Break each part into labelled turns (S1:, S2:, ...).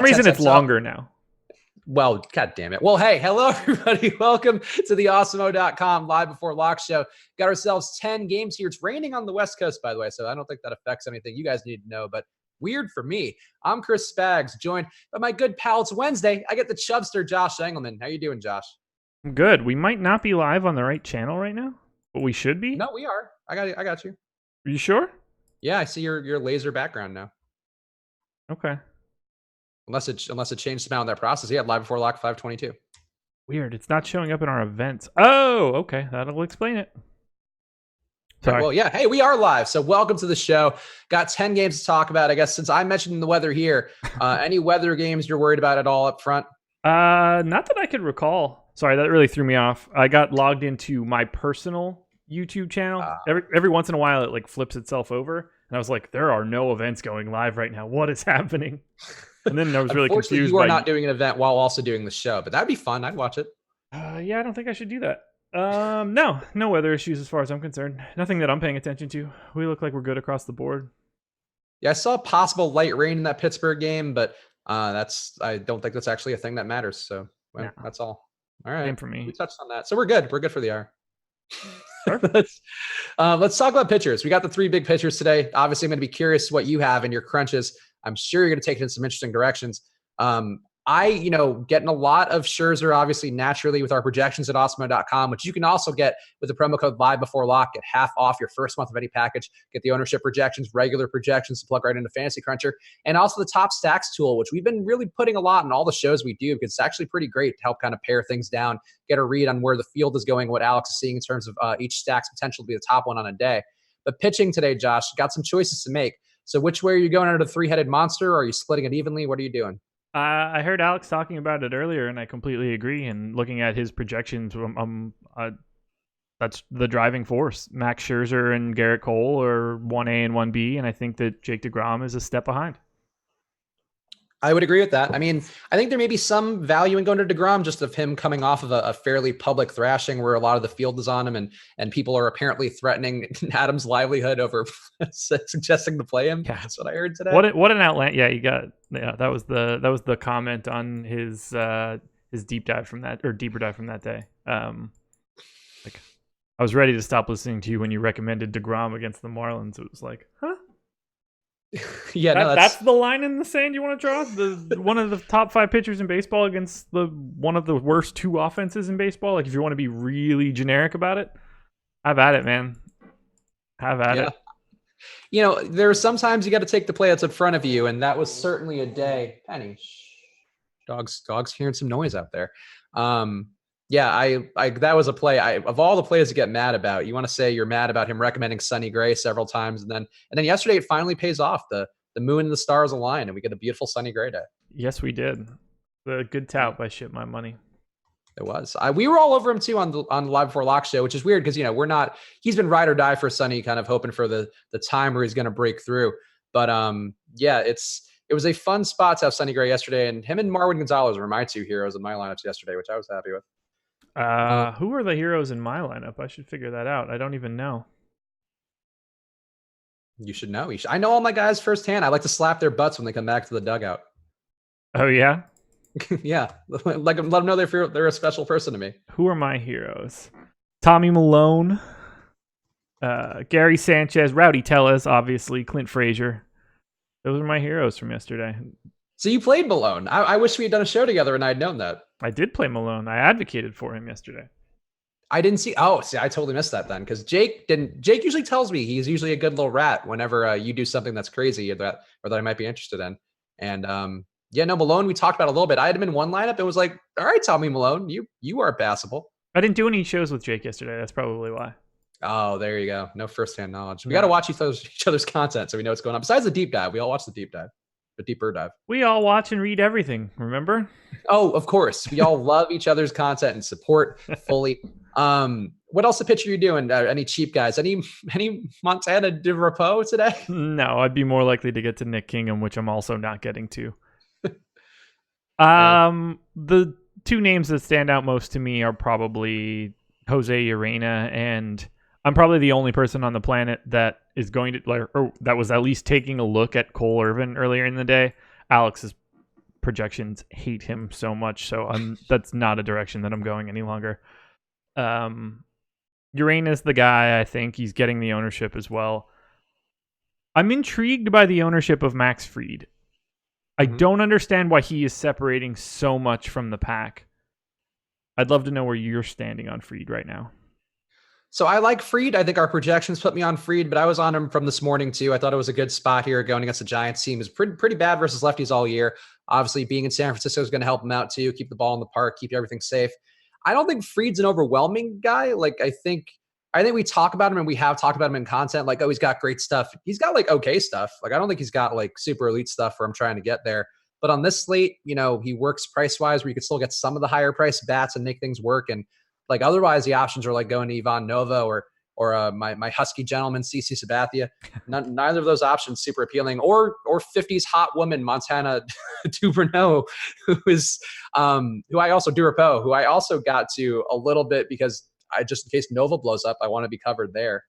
S1: some reason it's longer now.
S2: Well, God damn it. Well, hey, hello, everybody. Welcome to the awesemo.com live before lock show. Got ourselves 10 games here. It's raining on the West Coast, by the way, so I don't think that affects anything you guys need to know, but weird for me. I'm Chris Spags, joined by my good pal. It's Wednesday. I get the chubster, Josh Engelman. How you doing, Josh?
S1: I'm good. We might not be live on the right channel right now, but we should be.
S2: No, we are. I got you.
S1: Are you sure?
S2: Yeah, I see your laser background now.
S1: Okay.
S2: Unless it changed somehow in that process. Yeah, live before lock 522.
S1: Weird. It's not showing up in our events. Oh, okay. That'll explain it.
S2: Sorry. Well, yeah. Hey, we are live. So welcome to the show. Got 10 games to talk about. I guess since I mentioned the weather here, any weather games you're worried about at all up front?
S1: Not that I could recall. Sorry, that really threw me off. I got logged into my personal YouTube channel. Every once in a while, it like flips itself over. And I was like, there are no events going live right now. What is happening? And then I was really confused.
S2: You are not doing an event while also doing the show, but that'd be fun. I'd watch it.
S1: Yeah, I don't think I should do that. No weather issues as far as I'm concerned. Nothing that I'm paying attention to. We look like we're good across the board.
S2: Yeah, I saw possible light rain in that Pittsburgh game, but I don't think that's actually a thing that matters. So That's all. All right.
S1: Same for me.
S2: We touched on that. So we're good. We're good for the hour. Let's talk about pitchers. We got the three big pitchers today. Obviously, I'm going to be curious what you have in your crunches. I'm sure you're going to take it in some interesting directions. Getting a lot of Scherzer, obviously, naturally with our projections at awesemo.com, which you can also get with the promo code live before lock, get half off your first month of any package, get the ownership projections, regular projections to plug right into Fantasy Cruncher, and also the top stacks tool, which we've been really putting a lot in all the shows we do, because it's actually pretty great to help kind of pare things down, get a read on where the field is going, what Alex is seeing in terms of each stack's potential to be the top one on a day. But pitching today, Josh, got some choices to make. So which way are you going under the three-headed monster, or are you splitting it evenly? What are you doing?
S1: I heard Alex talking about it earlier, and I completely agree. And looking at his projections, that's the driving force. Max Scherzer and Garrett Cole are 1A and 1B, and I think that Jake DeGrom is a step behind.
S2: I would agree with that. I mean, I think there may be some value in going to DeGrom, just of him coming off of a fairly public thrashing where a lot of the field is on him, and people are apparently threatening Adam's livelihood over suggesting to play him. Yeah. That's what I heard today.
S1: What an outland! That was the comment on his deeper dive from that day. I was ready to stop listening to you when you recommended DeGrom against the Marlins. It was like, huh?
S2: Yeah,
S1: that's the line in the sand you want to draw. One of the top 5 pitchers in baseball against one of the worst 2 offenses in baseball. Like, if you want to be really generic about it, have at it, man. Have at it.
S2: You know, there are sometimes you got to take the play that's in front of you, and that was certainly a day. Penny, dogs hearing some noise out there. That was a play. Of all the plays to get mad about, you want to say you're mad about him recommending Sonny Gray several times, and then yesterday it finally pays off. The moon and the stars align, and we get a beautiful Sonny Gray day.
S1: Yes, we did. The good tout by Ship My Money.
S2: It was. We were all over him too on the Live Before Lock show, which is weird because we're not. He's been ride or die for Sonny, kind of hoping for the time where he's going to break through. But it was a fun spot to have Sonny Gray yesterday, and him and Marwin Gonzalez were my 2 heroes in my lineups yesterday, which I was happy with.
S1: Who are the heroes in my lineup? I should figure that out. I don't even know.
S2: You should know. I know all my guys firsthand. I like to slap their butts when they come back to the dugout.
S1: Oh, yeah?
S2: Yeah. Let them know they're a special person to me.
S1: Who are my heroes? Tommy Malone, Gary Sanchez, Rowdy Tellez, obviously, Clint Frazier. Those are my heroes from yesterday.
S2: So you played Malone. I wish we had done a show together and I'd known that.
S1: I did play Malone. I advocated for him yesterday.
S2: I didn't see. Oh, see, I totally missed that then because Jake didn't. Jake usually tells me he's usually a good little rat whenever you do something that's crazy or that I might be interested in. And Malone, we talked about a little bit. I had him in one lineup. It was like, all right, Tommy Malone, you are passable.
S1: I didn't do any shows with Jake yesterday. That's probably why.
S2: Oh, there you go. No firsthand knowledge. We got to watch each other's content so we know what's going on. Besides the deep dive, we all watch the deep dive. The deeper dive.
S1: We all watch and read everything, remember?
S2: Oh, of course. We all love each other's content and support fully. What else a pitcher you doing? Any cheap guys? Any Montana de Repos today?
S1: No, I'd be more likely to get to Nick Kingham, which I'm also not getting to. The 2 names that stand out most to me are probably Jose Urena, and I'm probably the only person on the planet that is going to that was at least taking a look at Cole Irvin earlier in the day. Alex is projections hate him so much, so that's not a direction that I'm going any longer. Uranus, the guy, I think he's getting the ownership as well. I'm intrigued by the ownership of Max Fried. I don't understand why he is separating so much from the pack. I'd love to know where you're standing on Fried right now.
S2: So I like Fried. I think our projections put me on Fried, but I was on him from this morning too. I thought it was a good spot here going against the Giants team. Is pretty bad versus lefties all year. Obviously, being in San Francisco is going to help him out too. Keep the ball in the park, keep everything safe. I don't think Fried's an overwhelming guy. Like I think we talk about him and we have talked about him in content. Like, oh, he's got great stuff. He's got like okay stuff. Like I don't think he's got like super elite stuff where I'm trying to get there. But on this slate, he works price wise where you could still get some of the higher price bats and make things work. And like otherwise, the options are like going to Ivan Nova or my husky gentleman CC Sabathia. Neither of those options super appealing. Or 50s hot woman Montana Duverneau, who I also Durapo, who I also got to a little bit because I just in case Nova blows up, I want to be covered there.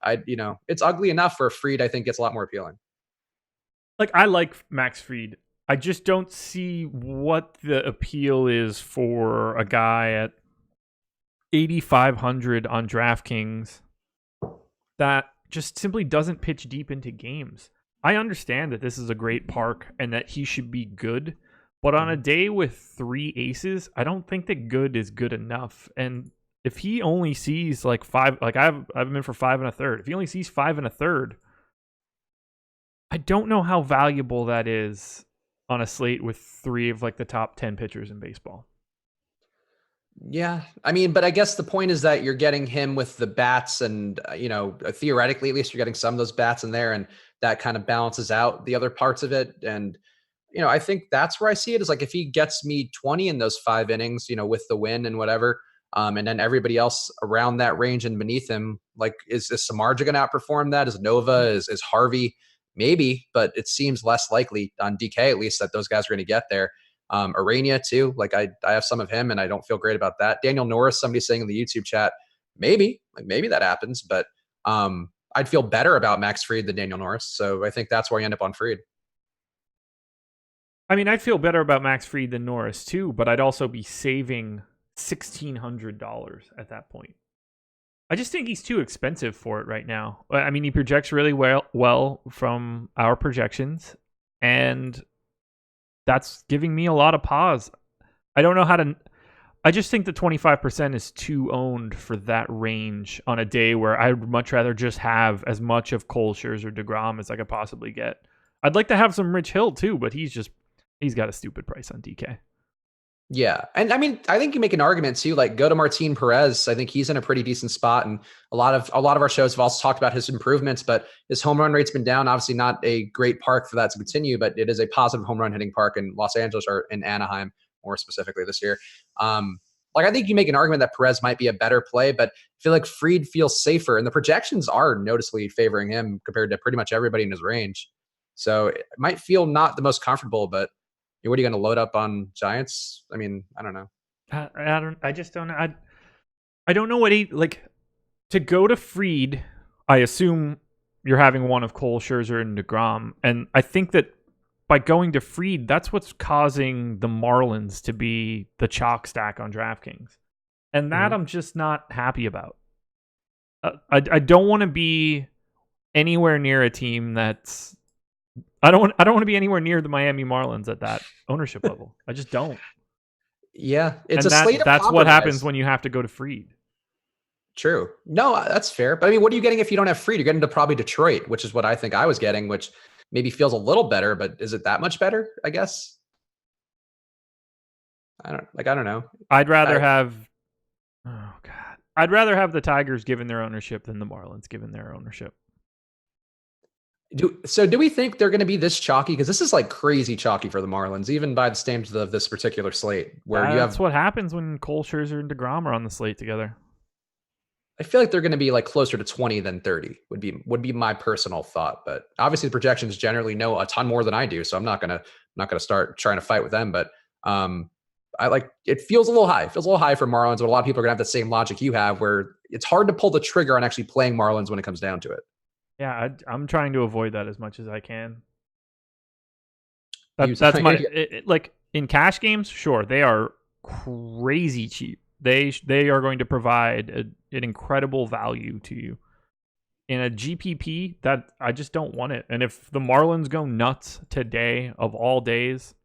S2: It's ugly enough for Fried. I think it's a lot more appealing.
S1: Like I like Max Fried. I just don't see what the appeal is for a guy at 8,500 on DraftKings that just simply doesn't pitch deep into games. I understand that this is a great park and that he should be good, but on a day with 3 aces, I don't think that good is good enough. And if he only sees like 5, like I've been for 5 1/3. If he only sees 5 1/3, I don't know how valuable that is on a slate with 3 of like the top 10 pitchers in baseball.
S2: Yeah. I mean, but I guess the point is that you're getting him with the bats and, theoretically, at least you're getting some of those bats in there and that kind of balances out the other parts of it. And, I think that's where I see it is like, if he gets me 20 in those 5 innings, with the win and whatever, and then everybody else around that range and beneath him, like, is Samardzija going to outperform that? Is Nova? Is Harvey? Maybe, but it seems less likely on DK, at least, that those guys are going to get there. Arania too. Like I have some of him and I don't feel great about that. Daniel Norris, somebody's saying in the YouTube chat, maybe that happens, but I'd feel better about Max Fried than Daniel Norris. So I think that's where I end up on Fried.
S1: I mean, I'd feel better about Max Fried than Norris too, but I'd also be saving $1,600 at that point. I just think he's too expensive for it right now. I mean, he projects really well from our projections, and that's giving me a lot of pause. I don't know how to... I just think the 25% is too owned for that range on a day where I'd much rather just have as much of Cole, Scherzer, DeGrom as I could possibly get. I'd like to have some Rich Hill too, but he's got a stupid price on DK.
S2: Yeah. And I mean, I think you make an argument too, like go to Martin Perez. I think he's in a pretty decent spot. And a lot of our shows have also talked about his improvements, but his home run rate's been down. Obviously not a great park for that to continue, but it is a positive home run hitting park in Los Angeles or in Anaheim, more specifically this year. Like I think you make an argument that Perez might be a better play, but I feel like Fried feels safer and the projections are noticeably favoring him compared to pretty much everybody in his range. So it might feel not the most comfortable, but what are you going to load up on Giants? I mean, I don't know.
S1: I just don't know. I don't know what to go to Fried. I assume you're having one of Cole, Scherzer, and DeGrom, and I think that by going to Fried, that's what's causing the Marlins to be the chalk stack on DraftKings, and that I'm just not happy about. I don't want to be anywhere near a team that's. I don't want to be anywhere near the Miami Marlins at that ownership level. I just don't.
S2: Yeah, it's slate of
S1: that's what happens when you have to go to Fried.
S2: True. No, that's fair. But I mean, what are you getting if you don't have Fried? You're getting to probably Detroit, which is what I think I was getting, which maybe feels a little better, but is it that much better? I guess. I don't know.
S1: I'd rather have. Oh God. I'd rather have the Tigers given their ownership than the Marlins given their ownership.
S2: Do we think they're going to be this chalky? Because this is like crazy chalky for the Marlins, even by the standards of this particular slate.
S1: That's what happens when Cole, Scherzer, and DeGrom are on the slate together.
S2: I feel like they're going to be like closer to 20 than 30 would be my personal thought. But obviously the projections generally know a ton more than I do, so I'm not gonna start trying to fight with them. But I like it feels a little high. It feels a little high for Marlins, but a lot of people are gonna have the same logic you have, where it's hard to pull the trigger on actually playing Marlins when it comes down to it.
S1: Yeah, I'm trying to avoid that as much as I can. That's my like in cash games. Sure, they are crazy cheap. They are going to provide an incredible value to you. In a GPP, that I just don't want it. And if the Marlins go nuts today of all days,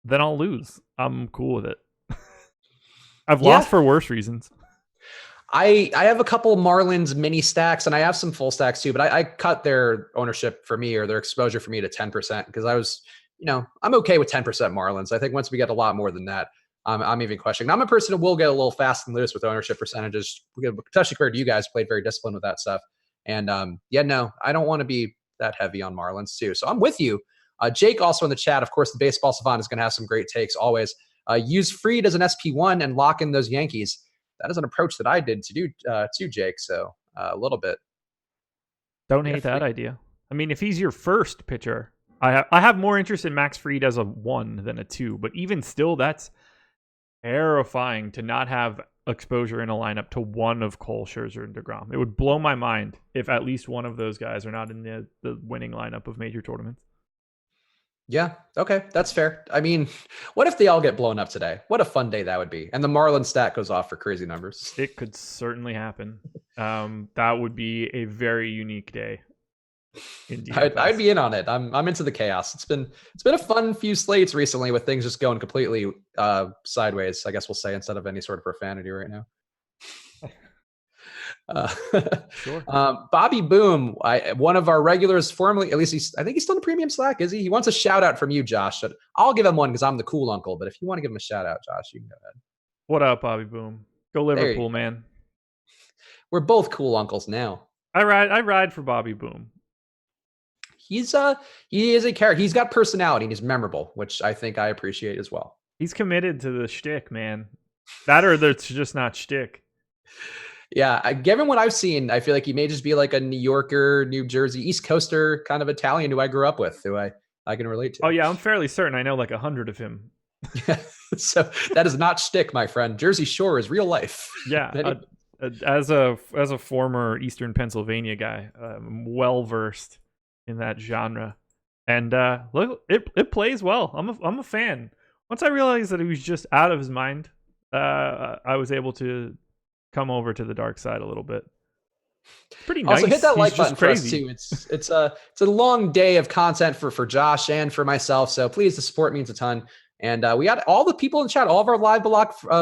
S1: then I'll lose. I'm cool with it. I've lost for worse reasons.
S2: I have a couple Marlins mini stacks, and I have some full stacks too, but I cut their ownership for me, or their exposure for me, to 10%, because I was, I'm okay with 10% Marlins. I think once we get a lot more than that, I'm even questioning. Now, I'm a person who will get a little fast and loose with ownership percentages, especially compared to you guys, played very disciplined with that stuff. And no, I don't want to be that heavy on Marlins too. So I'm with you. Jake also in the chat, of course, the baseball savant is going to have some great takes always. Use Fried as an SP1 and lock in those Yankees. That is an approach that I did to Jake. So a little bit.
S1: Don't hate that idea. I mean, if he's your first pitcher, I have more interest in Max Fried as a 1 than a 2. But even still, that's terrifying to not have exposure in a lineup to one of Cole, Scherzer, and DeGrom. It would blow my mind if at least one of those guys are not in the winning lineup of major tournaments.
S2: Yeah, okay, that's fair. I mean, what if they all get blown up today? What a fun day that would be. And the Marlins stat goes off for crazy numbers.
S1: It could certainly happen. That would be a very unique day.
S2: I'd be in on it. I'm into the chaos. It's been a fun few slates recently with things just going completely sideways, I guess we'll say, instead of any sort of profanity right now.
S1: Sure.
S2: Bobby Boom, one of our regulars, formerly, at least I think he's still in the premium Slack, is he? He wants a shout out from you, Josh. I'll give him one because I'm the cool uncle. But if you want to give him a shout out, Josh, you can go ahead.
S1: What up, Bobby Boom? Go Liverpool, man.
S2: We're both cool uncles now.
S1: I ride for Bobby Boom.
S2: He is a character. He's got personality and he's memorable, which I think I appreciate as well.
S1: He's committed to the shtick, man. That or that's just not shtick.
S2: Yeah, given what I've seen, I feel like he may just be like a New Yorker, New Jersey, East Coaster kind of Italian who I grew up with, who I can relate to.
S1: Oh yeah, I'm fairly certain I know like 100 of him.
S2: So that is not shtick, my friend. Jersey Shore is real life.
S1: Yeah, as a former Eastern Pennsylvania guy, I'm well versed in that genre, and look, it plays well. I'm a fan. Once I realized that he was just out of his mind, I was able to come over to the dark side a little bit. Pretty nice.
S2: Also hit that like button for us too. It's a long day of content for Josh and for myself. So please, the support means a ton. And we got all the people in chat, all of our live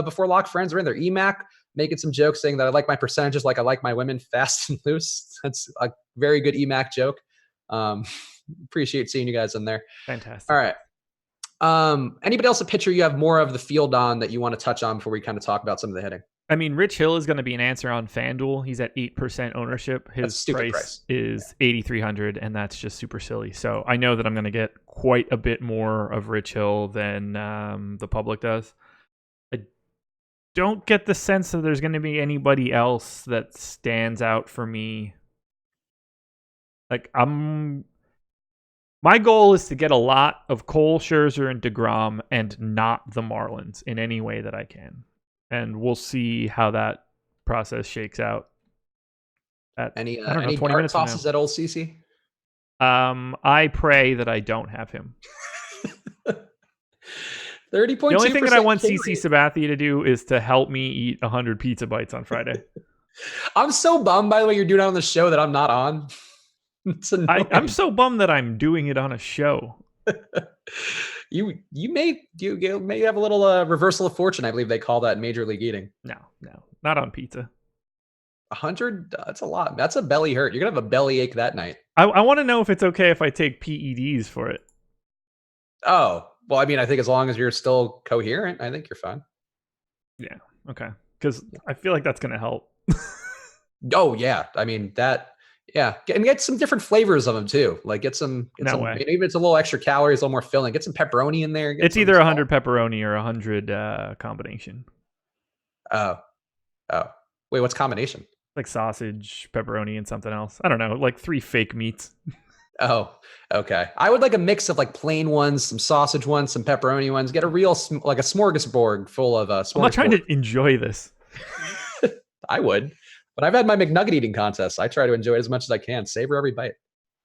S2: before lock friends are in there. EMAC making some jokes saying that I like my percentages like I like my women fast and loose. That's a very good EMAC joke. Appreciate seeing you guys in there.
S1: Fantastic.
S2: All right. Anybody else a pitcher you have more of the field on that you want to touch on before we kind of talk about some of the hitting?
S1: I mean, Rich Hill is going to be an answer on FanDuel. He's at 8% ownership. His price is $8,300, and that's just super silly. So I know that I'm going to get quite a bit more of Rich Hill than the public does. I don't get the sense that there's going to be anybody else that stands out for me. Like, my goal is to get a lot of Cole, Scherzer, and DeGrom, and not the Marlins in any way that I can. And we'll see how that process shakes out.
S2: Any dart tosses at old CC?
S1: I pray that I don't have him.
S2: 30.2%.
S1: The only thing that I want CC Sabathia to do is to help me eat 100 pizza bites on Friday.
S2: I'm so bummed, by the way, you're doing it on the show that I'm not on.
S1: I'm so bummed that I'm doing it on a show.
S2: You may have a little reversal of fortune. I believe they call that Major League Eating.
S1: No, not on pizza.
S2: 100? That's a lot. That's a belly hurt. You're gonna have a belly ache that night.
S1: I want to know if it's okay if I take PEDs for it.
S2: Oh, well, I mean, I think as long as you're still coherent, I think you're fine.
S1: Yeah. Okay. Because I feel like that's gonna help.
S2: Oh yeah. I mean that. Yeah, and get some different flavors of them too. Like get some maybe it's a little extra calories, a little more filling. Get some pepperoni in there.
S1: It's either 100 pepperoni or 100 combination.
S2: Oh, wait, what's combination?
S1: Like sausage, pepperoni, and something else. I don't know, like 3 fake meats.
S2: Oh, okay. I would like a mix of like plain ones, some sausage ones, some pepperoni ones. Get a real like a smorgasbord full of smorgasbord.
S1: I'm not trying to enjoy this.
S2: I would. But I've had my McNugget eating contests. I try to enjoy it as much as I can. Savor every bite.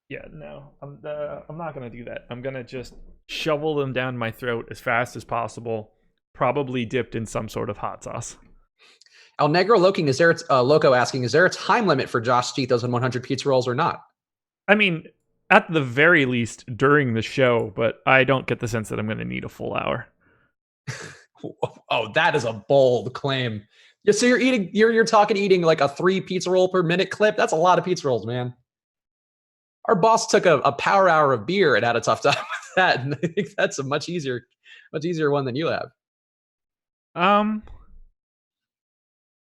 S1: Yeah, no, I'm not gonna do that. I'm gonna just shovel them down my throat as fast as possible, probably dipped in some sort of hot sauce.
S2: El Negro Loco asking, is there a time limit for Josh to eat those 100 pizza rolls or not?
S1: I mean, at the very least during the show, but I don't get the sense that I'm going to need a full hour.
S2: Oh, that is a bold claim. Yeah, so you're talking eating like a 3 pizza roll per minute clip. That's a lot of pizza rolls, man. Our boss took a power hour of beer and had a tough time with that. And I think that's a much easier one than you have.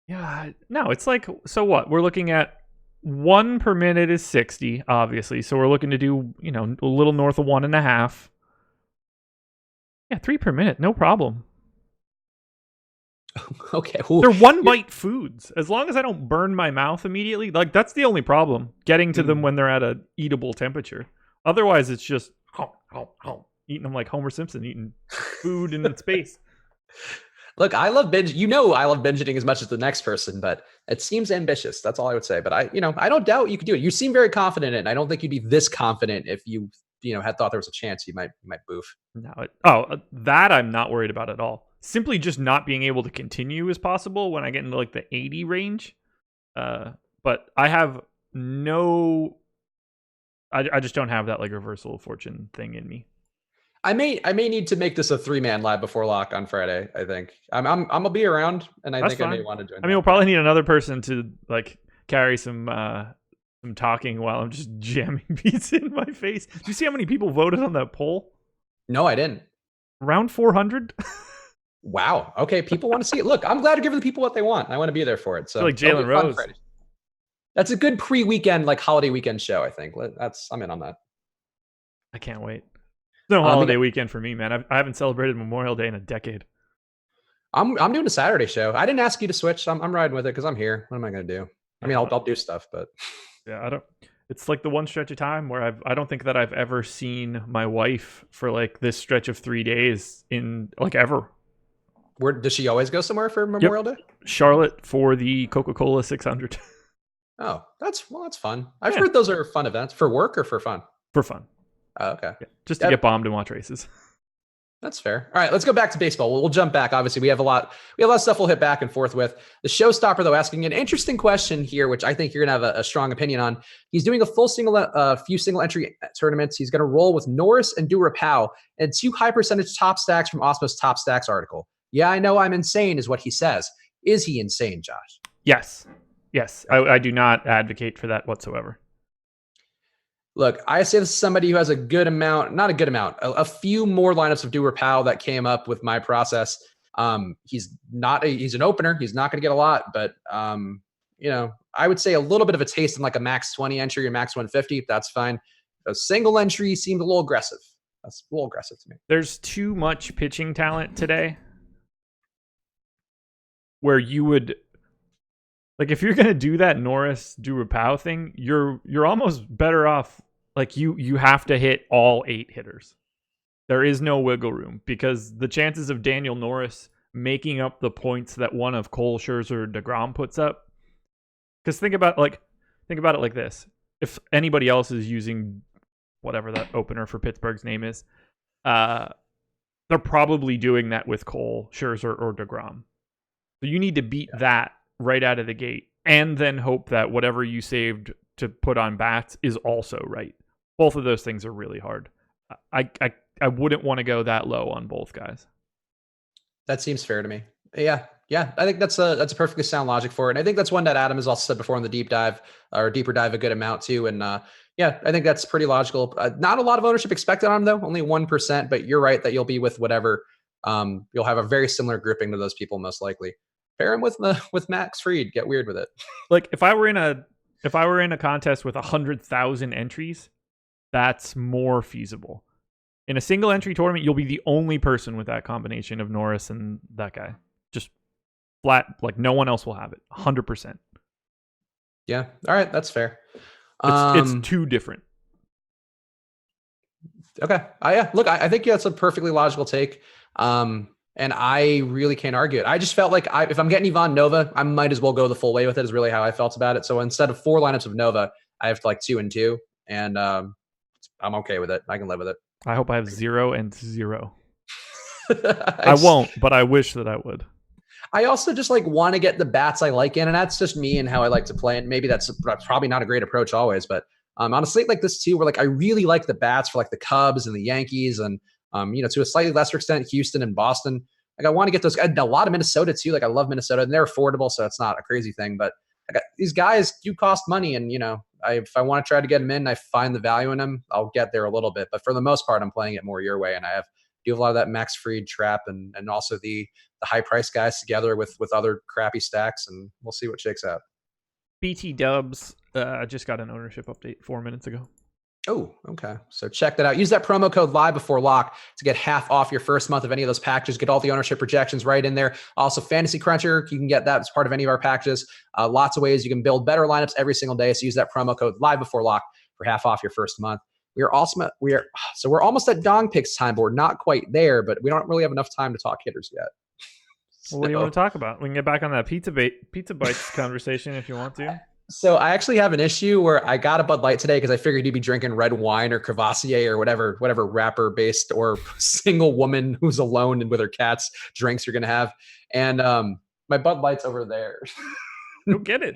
S1: Yeah, no, it's like, so what? We're looking at 1 per minute is 60, obviously. So we're looking to do, a little north of 1.5. Yeah, 3 per minute, no problem.
S2: Okay.
S1: They're one bite foods. As long as I don't burn my mouth immediately, like that's the only problem. Getting to them when they're at a eatable temperature. Otherwise, it's just eating them like Homer Simpson eating food in space.
S2: Look, I love binge. I love binge eating as much as the next person, but it seems ambitious. That's all I would say. But I don't doubt you could do it. You seem very confident in it. And I don't think you'd be this confident if you had thought there was a chance you might boof.
S1: No, that I'm not worried about at all. Simply just not being able to continue is possible when I get into like the 80 range. But I have I just don't have that like reversal of fortune thing in me.
S2: I may need to make this a 3-man live before lock on Friday. I think I'm gonna be around, and I may want to join.
S1: I mean, we'll probably need another person to like carry some talking while I'm just jamming beats in my face. Do you see how many people voted on that poll?
S2: No, I didn't.
S1: Around 400.
S2: Wow. Okay, people want to see it. Look, I'm glad to give the people what they want. I want to be there for it. So
S1: like Jalen Rose.
S2: That's a good pre-weekend, like holiday weekend show. I think I'm in on that.
S1: I can't wait. No holiday weekend for me, man. I haven't celebrated Memorial Day in a decade.
S2: I'm doing a Saturday show. I didn't ask you to switch. So I'm riding with it because I'm here. What am I going to do? I mean, I'll do stuff, but
S1: yeah, I don't. It's like the one stretch of time where I don't think that I've ever seen my wife for like this stretch of 3 days in like ever.
S2: Where does she always go somewhere for Memorial Day?
S1: Charlotte for the Coca-Cola 600.
S2: Oh, that's fun. I've heard those are fun events. For work or for fun?
S1: For fun.
S2: Oh, okay.
S1: Yeah, just to get bombed and watch races.
S2: That's fair. All right, let's go back to baseball. We'll jump back. Obviously, we have a lot of stuff we'll hit back and forth with. The showstopper, though, asking an interesting question here, which I think you're going to have a strong opinion on. He's doing a few single entry tournaments. He's going to roll with Norris and Durapau and 2 high percentage top stacks from Osmo's Top Stacks article. Yeah, I know I'm insane is what he says. Is he insane, Josh?
S1: Yes. I do not advocate for that whatsoever.
S2: Look, I say this is somebody who has a few more lineups of Durapau that came up with my process. He's an opener. He's not going to get a lot, but I would say a little bit of a taste in like a max 20 entry or max 150. That's fine. A single entry seemed a little aggressive. That's a little aggressive to me.
S1: There's too much pitching talent today where you would, like, if you're going to do that Norris Durapau thing, you're almost better off. Like you have to hit all 8 hitters. There is no wiggle room because the chances of Daniel Norris making up the points that one of Cole, Scherzer, DeGrom puts up. Because think about it like this: if anybody else is using whatever that opener for Pittsburgh's name is, they're probably doing that with Cole, Scherzer, or DeGrom. So you need to beat that right out of the gate, and then hope that whatever you saved to put on bats is also right. Both of those things are really hard. I wouldn't want to go that low on both guys.
S2: That seems fair to me. Yeah. I think that's a perfectly sound logic for it. And I think that's one that Adam has also said before in the deeper dive a good amount too. And I think that's pretty logical. Not a lot of ownership expected on him though, only 1%. But you're right that you'll be with whatever. You'll have a very similar grouping to those people most likely. Pair him with Max Fried. Get weird with it.
S1: Like if I were in a contest with 100,000 entries, that's more feasible. In a single entry tournament, you'll be the only person with that combination of Norris and that guy. Just flat, like no one else will have it. 100%.
S2: Yeah. All right. That's fair.
S1: It's too different.
S2: Okay. Look, I think that's a perfectly logical take. And I really can't argue it. I just felt like if I'm getting Ivan Nova, I might as well go the full way with it is really how I felt about it. So instead of 4 lineups of Nova, I have like 2 and 2, and I'm okay with it. I can live with it.
S1: I hope I have 0 and 0. I won't, but I wish that I would.
S2: I also just like want to get the bats I like in, and that's just me and how I like to play. And maybe that's probably not a great approach always, but on a slate like this too, where like I really like the bats for like the Cubs and the Yankees, and to a slightly lesser extent, Houston and Boston. Like I want to get those. A lot of Minnesota too. Like I love Minnesota, and they're affordable, so it's not a crazy thing. But these guys do cost money, and if I want to try to get them in, I find the value in them. I'll get there a little bit, but for the most part, I'm playing it more your way, and I do have a lot of that Max Fried trap, and also the high price guys together with other crappy stacks, and we'll see what shakes out.
S1: BT Dubs just got an ownership update 4 minutes ago.
S2: Oh, okay. So check that out. Use that promo code live before lock to get half off your first month of any of those packages. Get all the ownership projections right in there. Also, Fantasy Cruncher, you can get that as part of any of our packages. Lots of ways you can build better lineups every single day. So use that promo code live before lock for half off your first month. We're almost at dong picks time, but we're not quite there, but we don't really have enough time to talk hitters yet.
S1: Well, what do you want to talk about? We can get back on that pizza bites conversation if you want to.
S2: So I actually have an issue where I got a Bud Light today because I figured you'd be drinking red wine or Crevassier or whatever wrapper based or single woman who's alone and with her cats drinks you're gonna have. And my Bud Light's over there.
S1: Go get it.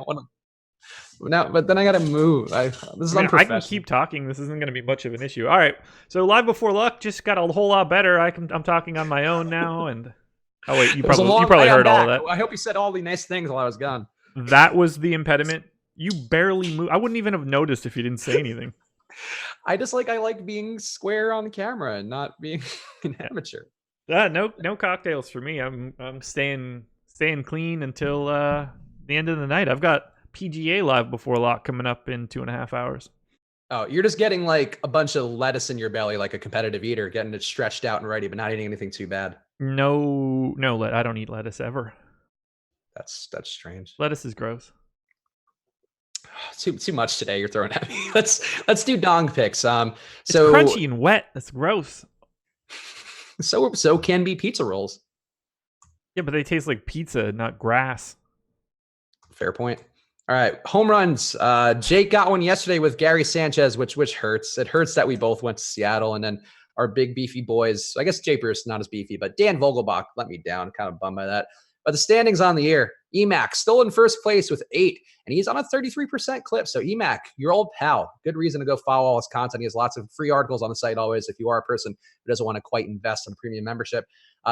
S2: Now, but then I gotta move. I
S1: can keep talking. This isn't gonna be much of an issue. All right. So live before luck just got a whole lot better. I'm talking on my own now. And oh wait, you probably heard all of that.
S2: I hope you said all the nice things while I was gone.
S1: That was the impediment. You barely moved. I wouldn't even have noticed if you didn't say anything.
S2: I like being square on camera and not being an amateur.
S1: No cocktails for me. I'm staying clean until the end of the night. I've got PGA live before lock coming up in 2.5 hours.
S2: Oh, you're just getting like a bunch of lettuce in your belly like a competitive eater, getting it stretched out and ready, but not eating anything too bad.
S1: No, I don't eat lettuce ever.
S2: That's strange.
S1: Lettuce is gross.
S2: Too much today you're throwing at me. Let's do dong picks. So
S1: it's crunchy and wet. That's gross.
S2: So can be pizza rolls.
S1: Yeah, but they taste like pizza, not grass.
S2: Fair point. All right, home runs. Jake got one yesterday with Gary Sanchez, which hurts. It hurts that we both went to Seattle, and then our big beefy boys. I guess Japers not as beefy, but Dan Vogelbach let me down. Kind of bummed by that. But the standings on the year, Emac still in first place with 8, and he's on a 33% clip. So Emac, your old pal, good reason to go follow all his content. He has lots of free articles on the site always if you are a person who doesn't want to quite invest in a premium membership.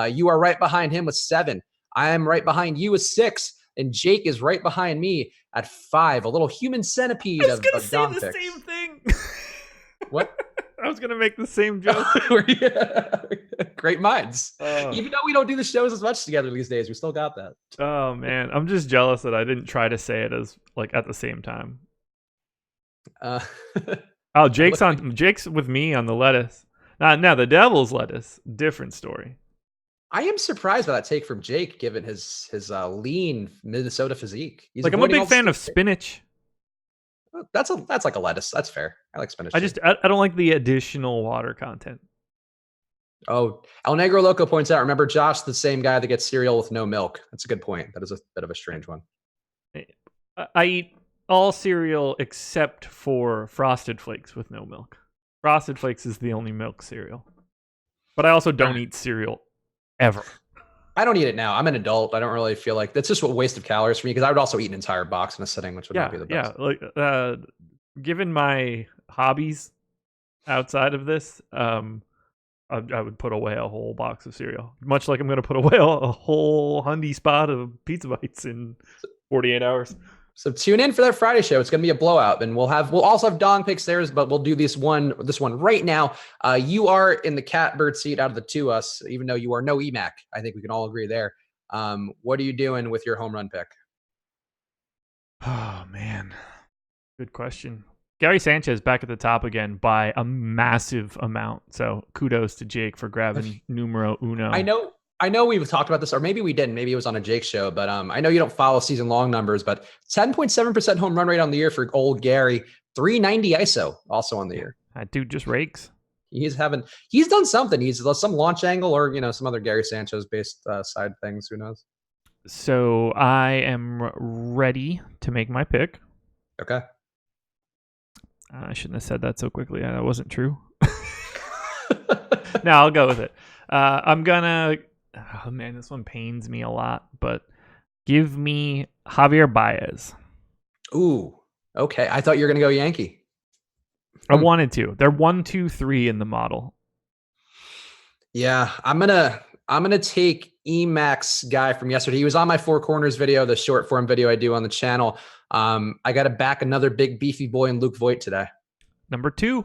S2: You are right behind him with 7. I am right behind you with 6. And Jake is right behind me at 5. A little human centipede of dong picks.
S1: Same thing.
S2: What?
S1: I was gonna make the same joke.
S2: Great minds. Even though we don't do the shows as much together these days, we still got that.
S1: Oh man, I'm just jealous that I didn't try to say it as like at the same time. Jake's with me on the lettuce. Now the devil's lettuce, different story.
S2: I am surprised by that take from Jake, given his lean Minnesota physique.
S1: I'm a big fan of spinach.
S2: That's like a lettuce. That's fair. I like spinach.
S1: I don't like the additional water content.
S2: Oh, El Negro Loco points out, remember Josh, the same guy that gets cereal with no milk. That's a good point. That is a bit of a strange one.
S1: I eat all cereal except for Frosted Flakes with no milk. Frosted Flakes is the only milk cereal. But I also don't eat cereal ever.
S2: I don't eat it now. I'm an adult. I don't really feel like that's just a waste of calories for me because I would also eat an entire box in a sitting, which would not be the best.
S1: Yeah, like given my hobbies outside of this, I would put away a whole box of cereal. Much like I'm going to put away a whole hundy spot of pizza bites in 48 hours.
S2: So tune in for that Friday show. It's going to be a blowout, and we'll also have dong picks there, but we'll do this one right now. You are in the catbird seat out of the two of us, even though you are no Emac. I think we can all agree there. What are you doing with your home run pick?
S1: Oh man, good question. Gary Sanchez back at the top again by a massive amount. So kudos to Jake for grabbing numero uno.
S2: I know we've talked about this, or maybe we didn't. Maybe it was on a Jake show, but I know you don't follow season long numbers, but 10.7% home run rate on the year for old Gary, 390 ISO also on the year.
S1: That dude just rakes.
S2: He's done something. He's some launch angle or, some other Gary Sanchez based side things. Who knows?
S1: So I am ready to make my pick.
S2: Okay.
S1: I shouldn't have said that so quickly. That wasn't true. No, I'll go with it. I'm gonna. Oh man, this one pains me a lot, but give me Javier Baez.
S2: Ooh, okay. I thought you were gonna go Yankee.
S1: I wanted to. They're 1, 2, 3 in the model.
S2: Yeah, I'm gonna take Emacs guy from yesterday. He was on my Four Corners video, the short form video I do on the channel. I got to back another big beefy boy in Luke Voigt today.
S1: Number 2.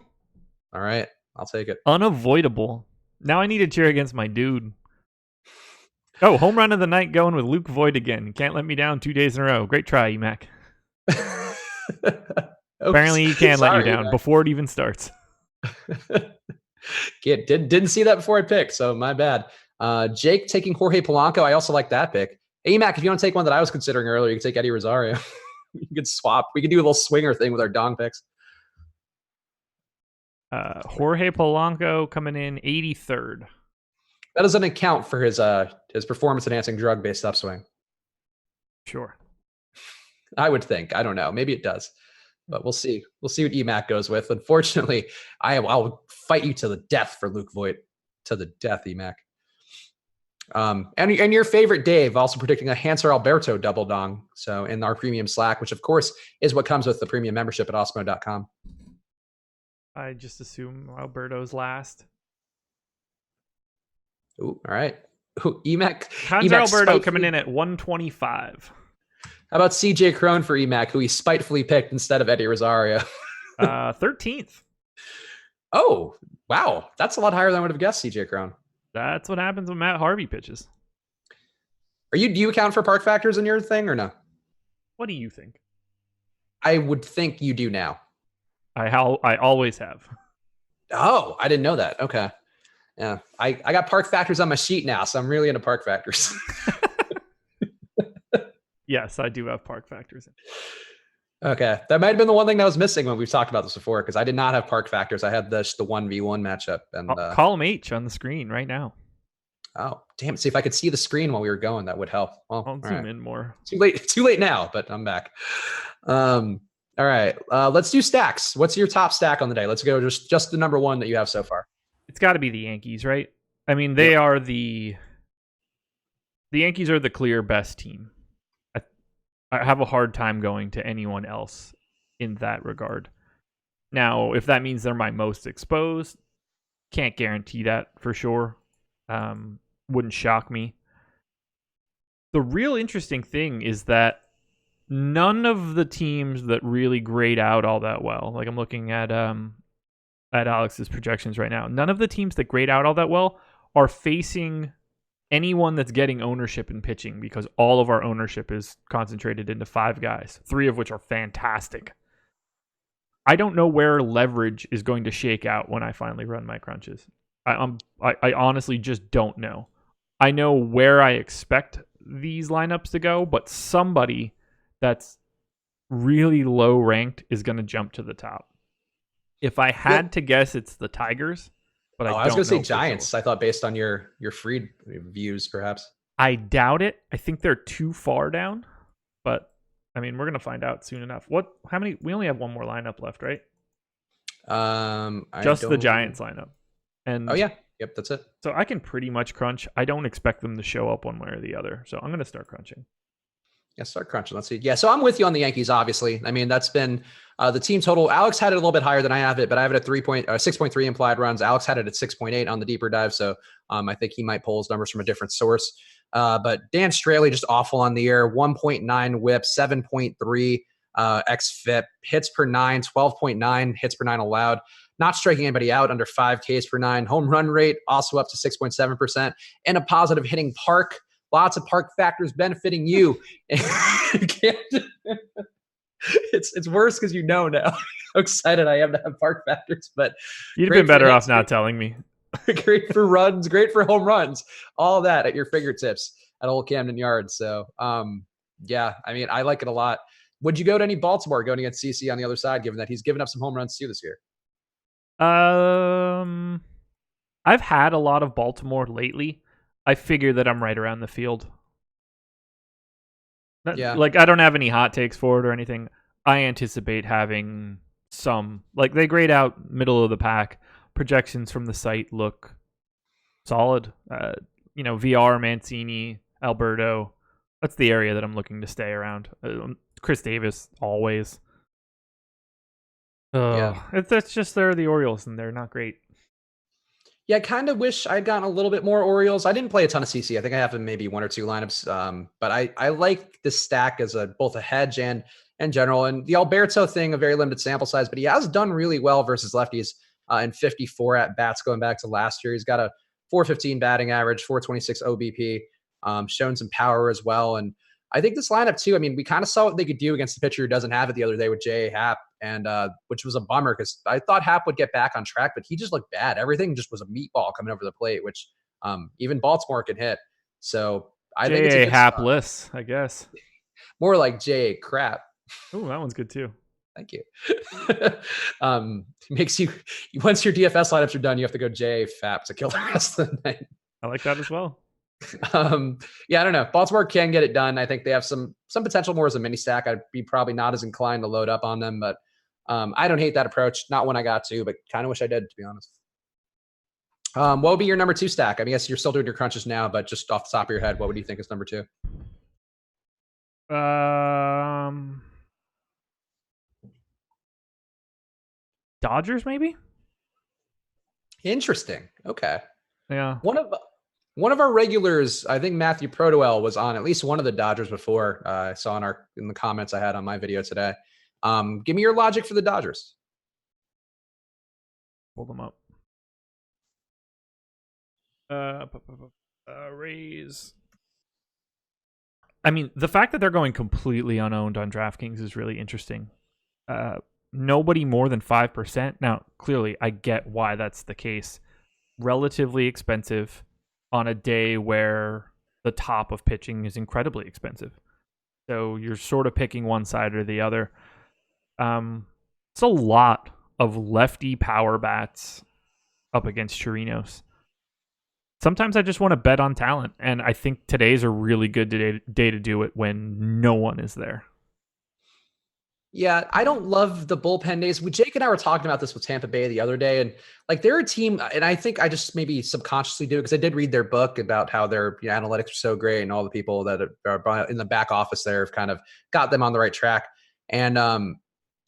S2: All right, I'll take it.
S1: Unavoidable. Now I need to cheer against my dude. Oh, home run of the night going with Luke Voigt again. Can't let me down 2 days in a row. Great try, Emac. Apparently he can let you down Emac. Before it even starts.
S2: Didn't see that before I picked, so my bad. Jake taking Jorge Polanco. I also like that pick. Emac, if you want to take one that I was considering earlier, you can take Eddie Rosario. You could swap. We could do a little swinger thing with our dong picks.
S1: Jorge Polanco coming in 83rd.
S2: That doesn't account for his performance-enhancing drug-based upswing.
S1: Sure.
S2: I would think. I don't know. Maybe it does. But we'll see. We'll see what Emac goes with. Unfortunately, I'll fight you to the death for Luke Voigt. To the death, Emac. And your favorite Dave also predicting a Hanser Alberto double dong. So in our premium Slack, which of course is what comes with the premium membership at Osmo.com.
S1: I just assume Alberto's last.
S2: Ooh, all right. Ooh, Emac.
S1: Hanser Alberto coming in at 125.
S2: How about CJ Crone for Emac, who he spitefully picked instead of Eddie Rosario?
S1: 13th.
S2: Oh, wow. That's a lot higher than I would have guessed, CJ Crone.
S1: That's what happens when Matt Harvey pitches.
S2: Do you account for park factors in your thing or no?
S1: What do you think?
S2: I would think you do now.
S1: I always have.
S2: Oh, I didn't know that. Okay. Yeah. I got park factors on my sheet now, so I'm really into park factors.
S1: Yes, I do have park factors.
S2: Okay. That might have been the one thing that was missing when we've talked about this before, because I did not have park factors. I had the 1v1 matchup. And
S1: column H on the screen right now.
S2: Oh, damn. See, if I could see the screen while we were going, that would help. Well,
S1: I'll zoom in more.
S2: Too late now, but I'm back. All right. Let's do stacks. What's your top stack on the day? Let's go just the number one that you have so far.
S1: It's got to be the Yankees, right? I mean, they are the Yankees are the clear best team. I have a hard time going to anyone else in that regard. Now, if that means they're my most exposed, can't guarantee that for sure. Wouldn't shock me. The real interesting thing is that none of the teams that really grade out all that well, like I'm looking at Alex's projections right now, none of the teams that grade out all that well are facing anyone that's getting ownership in pitching, because all of our ownership is concentrated into 5 guys, 3 of which are fantastic. I don't know where leverage is going to shake out when I finally run my crunches. I honestly just don't know. I know where I expect these lineups to go, but somebody that's really low ranked is going to jump to the top. If I had to guess, it's the Tigers. But I was
S2: going to say Giants. Sure. I thought based on your Freed views, perhaps.
S1: I doubt it. I think they're too far down. But I mean, we're going to find out soon enough. How many? We only have one more lineup left, right? Just the Giants lineup. And
S2: yeah, yep, that's it.
S1: So I can pretty much crunch. I don't expect them to show up one way or the other. So I'm going to start crunching.
S2: Yeah, start crunching. Let's see. Yeah, so I'm with you on the Yankees, obviously. I mean, that's been the team total. Alex had it a little bit higher than I have it, but I have it at 6.3 implied runs. Alex had it at 6.8 on the deeper dive, so I think he might pull his numbers from a different source. But Dan Straley just awful on the year. 1.9 whip, 7.3 xFIP, hits per 9, 12.9 hits per 9 allowed. Not striking anybody out under 5 Ks per 9. Home run rate also up to 6.7%, and a positive hitting park. Lots of park factors benefiting you. It's worse because you know now how excited I am to have park factors. But
S1: you'd have been better off not telling me.
S2: Great for runs, great for home runs, all that at your fingertips at Old Camden Yards. So, yeah, I mean, I like it a lot. Would you go to any Baltimore going against CC on the other side, given that he's given up some home runs too this year?
S1: I've had a lot of Baltimore lately. I figure that I'm right around the field.
S2: Yeah.
S1: Like, I don't have any hot takes for it or anything. I anticipate having some, like, they grade out middle of the pack projections from the site look solid. VR, Mancini, Alberto. That's the area that I'm looking to stay around. Chris Davis, always.
S2: Yeah.
S1: That's just they're the Orioles, and they're not great.
S2: Yeah, I kind of wish I'd gotten a little bit more Orioles. I didn't play a ton of CC. I think I have maybe one or two lineups. But I like this stack as both a hedge and general. And the Alberto thing, a very limited sample size, but he has done really well versus lefties in 54 at bats going back to last year. He's got a 415 batting average, 426 OBP, shown some power as well. And I think this lineup too, I mean, we kind of saw what they could do against the pitcher who doesn't have it the other day with J.A. Happ, and which was a bummer because I thought Happ would get back on track, but he just looked bad. Everything just was a meatball coming over the plate, which even Baltimore can hit. So I think it's a good
S1: Hapless, I guess.
S2: More like J.A. Crap.
S1: Oh, that one's good too.
S2: Thank you. Makes you, once your DFS lineups are done, you have to go J.A. Fap to kill the rest of the night.
S1: I like that as well.
S2: Yeah, I don't know. Baltimore can get it done. I think they have some potential more as a mini stack. I'd be probably not as inclined to load up on them, but I don't hate that approach. Not when I got to, but kind of wish I did, to be honest. What would be your number 2 stack? I mean, yes, you're still doing your crunches now, but just off the top of your head, what would you think is number 2?
S1: Dodgers, maybe.
S2: Interesting. Okay.
S1: Yeah.
S2: One of our regulars, I think Matthew Protowell, was on at least one of the Dodgers before. I saw in the comments I had on my video today. Give me your logic for the Dodgers.
S1: Pull them up. Rays. I mean, the fact that they're going completely unowned on DraftKings is really interesting. Nobody more than 5%. Now, clearly, I get why that's the case. Relatively expensive on a day where the top of pitching is incredibly expensive. So you're sort of picking one side or the other. It's a lot of lefty power bats up against Chirinos. Sometimes I just want to bet on talent, and I think today's a really good day to do it when no one is there.
S2: Yeah, I don't love the bullpen days. Jake and I were talking about this with Tampa Bay the other day, and like they're a team, and I think I just maybe subconsciously do it because I did read their book about how their analytics are so great, and all the people that are in the back office there have kind of got them on the right track. And I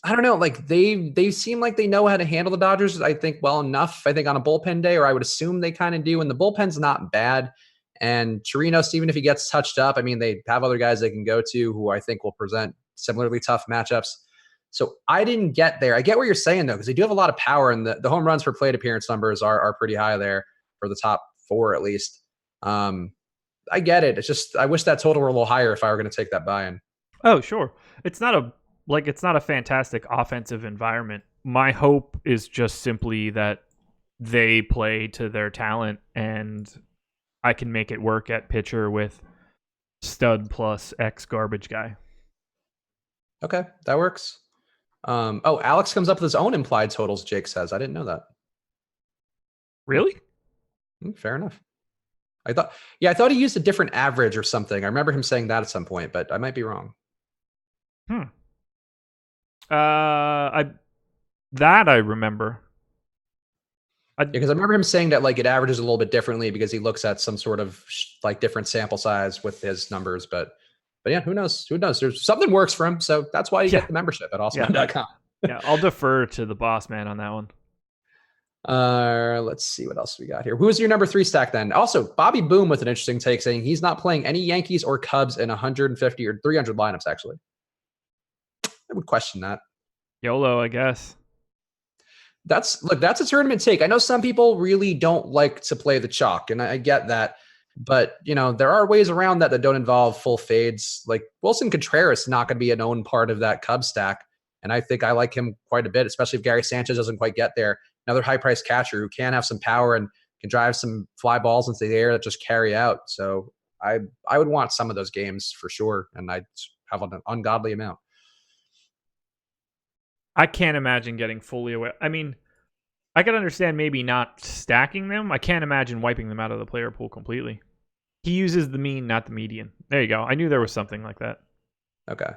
S2: don't know, like they seem like they know how to handle the Dodgers, I think, well enough. I think on a bullpen day, or I would assume they kind of do, and the bullpen's not bad. And Chirinos, even if he gets touched up, I mean, they have other guys they can go to who I think will present similarly tough matchups. So I didn't get there. I get what you're saying, though, because they do have a lot of power, and the home runs per plate appearance numbers are pretty high there for the top 4, at least. I get it. It's just I wish that total were a little higher if I were going to take that buy-in.
S1: Oh, sure. It's not a fantastic offensive environment. My hope is just simply that they play to their talent, and I can make it work at pitcher with stud plus X garbage guy.
S2: Okay, that works. Alex comes up with his own implied totals, Jake says. I didn't know that.
S1: Really?
S2: Fair enough. I thought he used a different average or something. I remember him saying that at some point, but I might be wrong.
S1: I remember.
S2: Because I remember him saying that like it averages a little bit differently because he looks at some sort of like different sample size with his numbers, but yeah, who knows? There's something works for him, so that's why you get the membership at awesome.com.
S1: Yeah, I'll defer to the boss man on that one.
S2: Let's see what else we got here. Who is your number 3 stack then? Also, Bobby Boom with an interesting take saying he's not playing any Yankees or Cubs in 150 or 300 lineups, actually. I would question that.
S1: YOLO, I guess.
S2: That's a tournament take. I know some people really don't like to play the chalk, and I get that. But, there are ways around that don't involve full fades. Like Wilson Contreras is not going to be a known part of that Cubs stack. And I think I like him quite a bit, especially if Gary Sanchez doesn't quite get there. Another high-priced catcher who can have some power and can drive some fly balls into the air that just carry out. So I would want some of those games for sure, and I have an ungodly amount.
S1: I can't imagine getting fully away. I mean, I can understand maybe not stacking them. I can't imagine wiping them out of the player pool completely. He uses the mean, not the median. There you go. I knew there was something like that.
S2: Okay.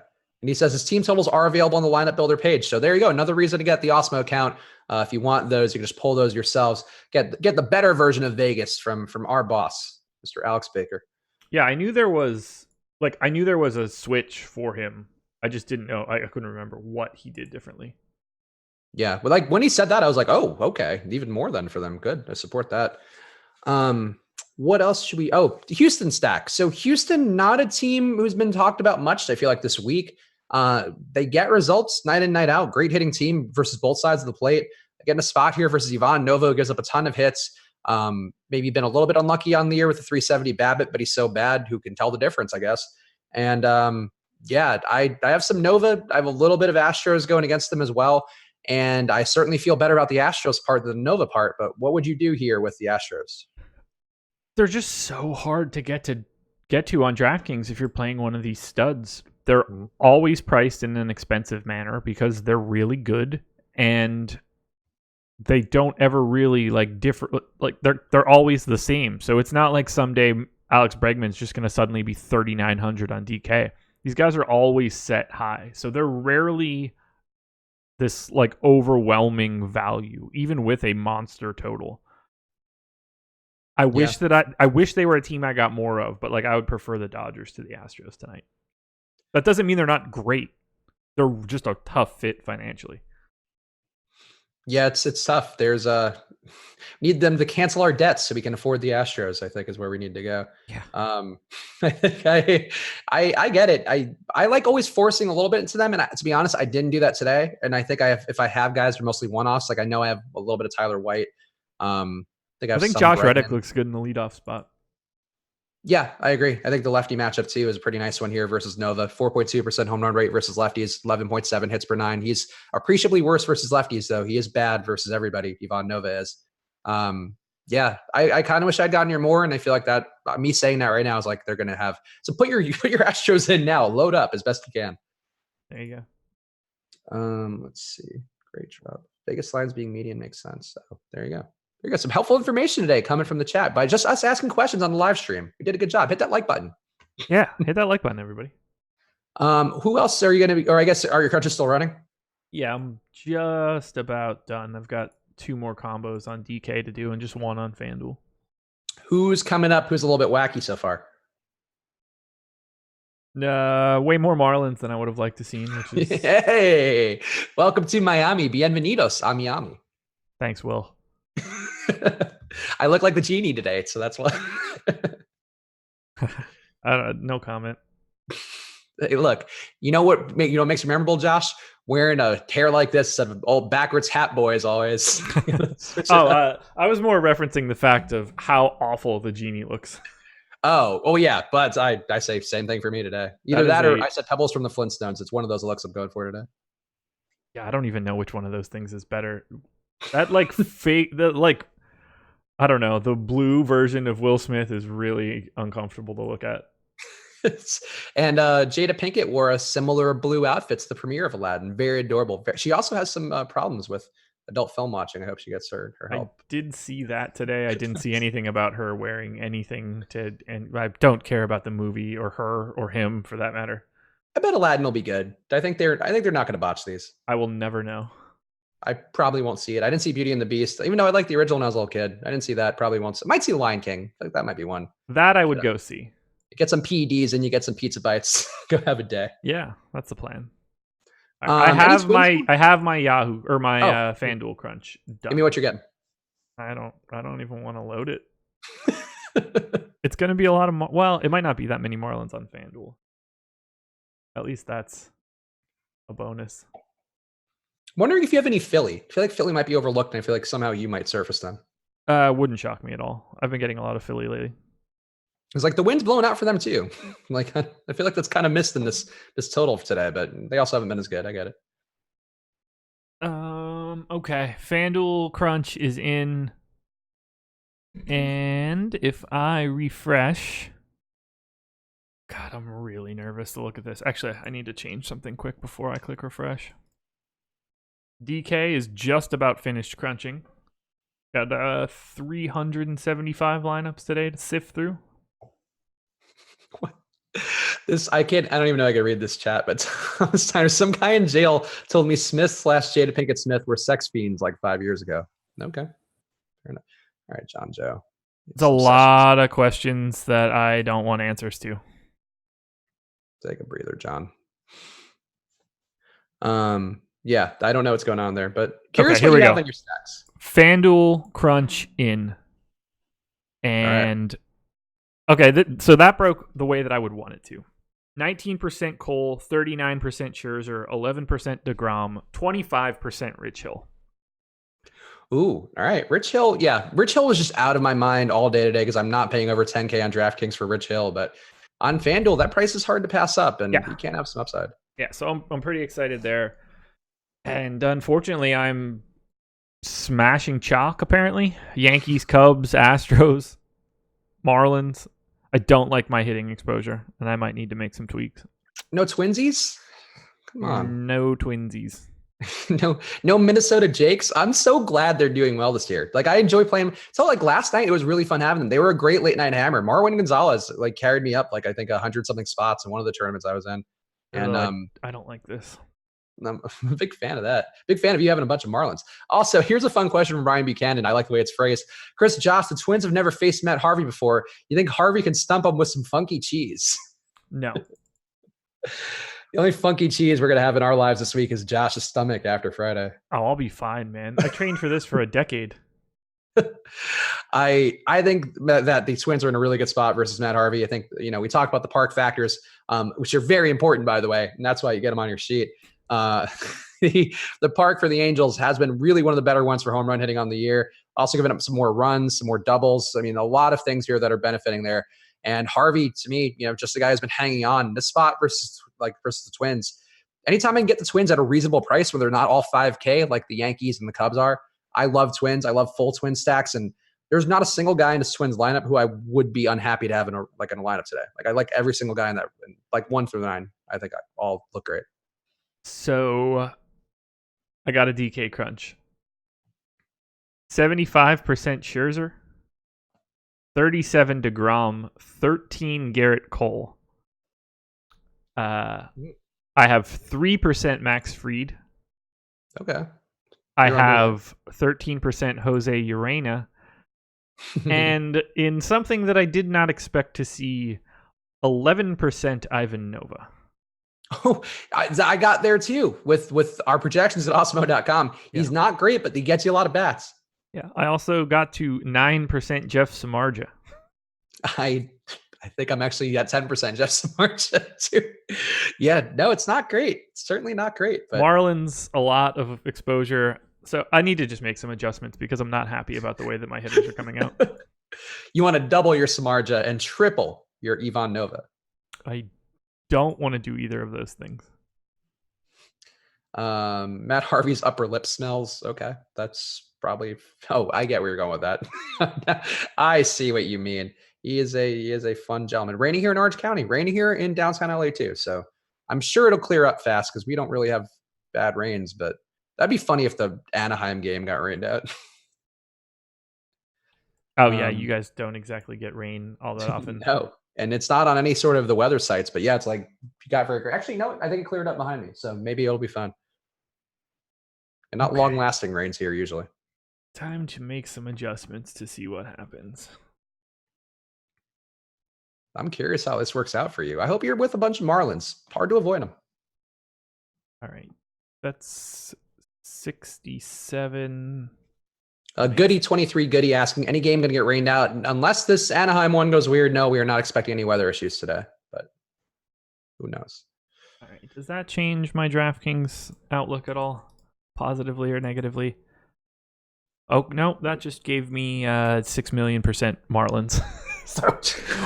S2: And he says his team totals are available on the lineup builder page. So there you go. Another reason to get the Osmo account. If you want those, you can just pull those yourselves. Get the better version of Vegas from our boss, Mr. Alex Baker.
S1: Yeah, I knew there was a switch for him. I just didn't know. I couldn't remember what he did differently.
S2: Yeah, but like when he said that, I was like, oh, okay, even more than for them. Good, I support that. What else should we? Oh, Houston stack. So Houston, not a team who's been talked about much, I feel like, this week. They get results night in, night out. Great hitting team versus both sides of the plate. Getting a spot here versus Ivan Novo, gives up a ton of hits. Maybe been a little bit unlucky on the year with the 370 BABIP, but he's so bad, who can tell the difference, I guess. And yeah, I have some Nova. I have a little bit of Astros going against them as well. And I certainly feel better about the Astros part than the Nova part. But what would you do here with the Astros?
S1: They're just so hard to get to on DraftKings if you're playing one of these studs. They're always priced in an expensive manner because they're really good, and they don't ever really like differ. Like they're always the same. So it's not like someday Alex Bregman's just going to suddenly be 3,900 on DK. These guys are always set high, so they're rarely this like overwhelming value, even with a monster total. I wish they were a team I got more of, but like I would prefer the Dodgers to the Astros tonight. That doesn't mean they're not great. They're just a tough fit financially. Yeah,
S2: it's tough. There's need them to cancel our debts so we can afford the Astros, I think, is where we need to go.
S1: Yeah.
S2: I think I get it. I like always forcing a little bit into them, and to be honest, I didn't do that today. And I think if I have guys, they're mostly one-offs. Like I know I have a little bit of Tyler White. I think
S1: Josh Reddick looks good in the leadoff spot.
S2: Yeah, I agree. I think the lefty matchup too is a pretty nice one here versus Nova. 4.2% home run rate versus lefties, 11.7 hits per nine. He's appreciably worse versus lefties, though. He is bad versus everybody. Ivan Nova is. Yeah, I kind of wish I'd gotten here more, and I feel like that me saying that right now is like they're going to have. So put your Astros in now. Load up as best you can.
S1: There you go.
S2: Let's see. Great job. Vegas lines being median makes sense. So there you go. We got some helpful information today coming from the chat by just us asking questions on the live stream. We did a good job. Hit that like button.
S1: Yeah, hit that like button, everybody.
S2: Who else are you going to be, or I guess, are your crunches still running?
S1: Yeah, I'm just about done. I've got 2 more combos on DK to do and just 1 on FanDuel.
S2: Who's coming up? Who's a little bit wacky so far?
S1: Way more Marlins than I would have liked to see. Which is...
S2: Hey, welcome to Miami. Bienvenidos a Miami.
S1: Thanks, Will.
S2: I look like the genie today, so that's why.
S1: No comment.
S2: Hey, look, you know what makes you memorable, Josh? Wearing a hair like this of old backwards hat boys always.
S1: I was more referencing the fact of how awful the genie looks.
S2: Oh yeah, but I say same thing for me today. Either that or I said Pebbles from the Flintstones. It's one of those looks I'm going for today.
S1: Yeah, I don't even know which one of those things is better. That like fake, I don't know. The blue version of Will Smith is really uncomfortable to look at.
S2: And Jada Pinkett wore a similar blue outfit to the premiere of Aladdin. Very adorable. She also has some problems with adult film watching. I hope she gets her help.
S1: I did see that today. I didn't see anything about her wearing anything and I don't care about the movie or her or him for that matter.
S2: I bet Aladdin will be good. I think they're not going to botch these.
S1: I will never know.
S2: I probably won't see it. I didn't see Beauty and the Beast, even though I liked the original when I was a little kid. I didn't see that. Probably won't. Might see Lion King. I think that might be one.
S1: That I would go see.
S2: Get some PEDs and you get some pizza bites. Go have a day.
S1: Yeah, that's the plan. I have my Yahoo or my FanDuel crunch done.
S2: Give me what you're getting.
S1: I don't even want to load it. It's going to be a lot of it might not be that many Marlins on FanDuel. At least that's a bonus.
S2: Wondering if you have any Philly. I feel like Philly might be overlooked, and I feel like somehow you might surface them.
S1: Wouldn't shock me at all. I've been getting a lot of Philly lately.
S2: It's like the wind's blowing out for them too. Like I feel like that's kind of missed in this total for today, but they also haven't been as good. I get it.
S1: Okay. FanDuel Crunch is in, and if I refresh, God, I'm really nervous to look at this. Actually, I need to change something quick before I click refresh. DK is just about finished crunching. Got 375 lineups today to sift through.
S2: What? I don't even know I can read this chat, but Thomas Steiner, some guy in jail told me Smith/Jada Pinkett Smith were sex fiends like 5 years ago. Okay. Fair enough. All right, John Joe.
S1: It's a lot of questions that I don't want answers to.
S2: Take a breather, John. Yeah, I don't know what's going on there, but curious what you have in your stacks.
S1: FanDuel Crunch in. And so that broke the way that I would want it to. 19% Cole, 39% Scherzer, 11% DeGrom, 25% Rich Hill.
S2: Ooh, all right. Rich Hill, yeah. Rich Hill was just out of my mind all day today because I'm not paying over 10K on DraftKings for Rich Hill, but on FanDuel, that price is hard to pass up, and you can't have some upside.
S1: Yeah, so I'm pretty excited there. And unfortunately, I'm smashing chalk, apparently. Yankees, Cubs, Astros, Marlins. I don't like my hitting exposure, and I might need to make some tweaks.
S2: No twinsies? Come on.
S1: No twinsies.
S2: no Minnesota Jakes. I'm so glad they're doing well this year. Like, I enjoy playing. So like last night, it was really fun having them. They were a great late night hammer. Marwin Gonzalez like carried me up like I think 100 something spots in one of the tournaments I was in. And
S1: I don't like this.
S2: I'm a big fan of that. Big fan of you having a bunch of Marlins. Also, here's a fun question from Brian Buchanan. I like the way it's phrased. Chris, Josh, the Twins have never faced Matt Harvey before. You think Harvey can stump them with some funky cheese?
S1: No.
S2: The only funky cheese we're going to have in our lives this week is Josh's stomach after Friday.
S1: Oh, I'll be fine, man. I trained for this for a decade.
S2: I think that the Twins are in a really good spot versus Matt Harvey. I think, we talk about the park factors, which are very important, by the way, and that's why you get them on your sheet. The park for the Angels has been really one of the better ones for home run hitting on the year. Also giving up some more runs, some more doubles. I mean, a lot of things here that are benefiting there. And Harvey, to me, just the guy who's been hanging on in this spot versus the Twins. Anytime I can get the Twins at a reasonable price where they're not all 5K like the Yankees and the Cubs are, I love Twins. I love full Twin stacks, and there's not a single guy in this Twins lineup who I would be unhappy to have in a lineup today. Like, I like every single guy in that, like 1 through 9. I think all look great.
S1: So I got a DK crunch. 75% Scherzer, 37 DeGrom, 13 Garrett Cole. I have 3% Max Fried.
S2: Okay.
S1: I have 13% Jose Urena. And in something that I did not expect to see, 11% Ivan Nova.
S2: Oh, I got there too with our projections at Osmo.com. He's not great, but he gets you a lot of bats.
S1: Yeah, I also got to 9% Jeff Samardzija.
S2: I think I'm actually at 10% Jeff Samardzija too. Yeah, no, it's not great. It's certainly not great. But
S1: Marlins, a lot of exposure. So I need to just make some adjustments because I'm not happy about the way that my hitters are coming out.
S2: You want to double your Samardzija and triple your Ivan Nova.
S1: I don't want to do either of those things.
S2: Matt Harvey's upper lip smells. Okay. That's probably, I get where you're going with that. I see what you mean. He is a fun gentleman. Raining here in Orange County, raining here in downtown LA too. So I'm sure it'll clear up fast because we don't really have bad rains, but that'd be funny if the Anaheim game got rained out.
S1: Oh yeah. You guys don't exactly get rain all that often.
S2: No. And it's not on any sort of the weather sites, but yeah, it's like you got very great. Actually, no, I think it cleared up behind me. So maybe it'll be fun. And not long lasting rains here usually.
S1: Time to make some adjustments to see what happens.
S2: I'm curious how this works out for you. I hope you're with a bunch of Marlins. Hard to avoid them.
S1: All right. That's 67.
S2: Goody 23 Goody asking, any game going to get rained out? Unless this Anaheim one goes weird, no, we are not expecting any weather issues today. But who knows?
S1: All right. Does that change my DraftKings outlook at all? Positively or negatively? Oh, no. That just gave me 6 million% Marlins. So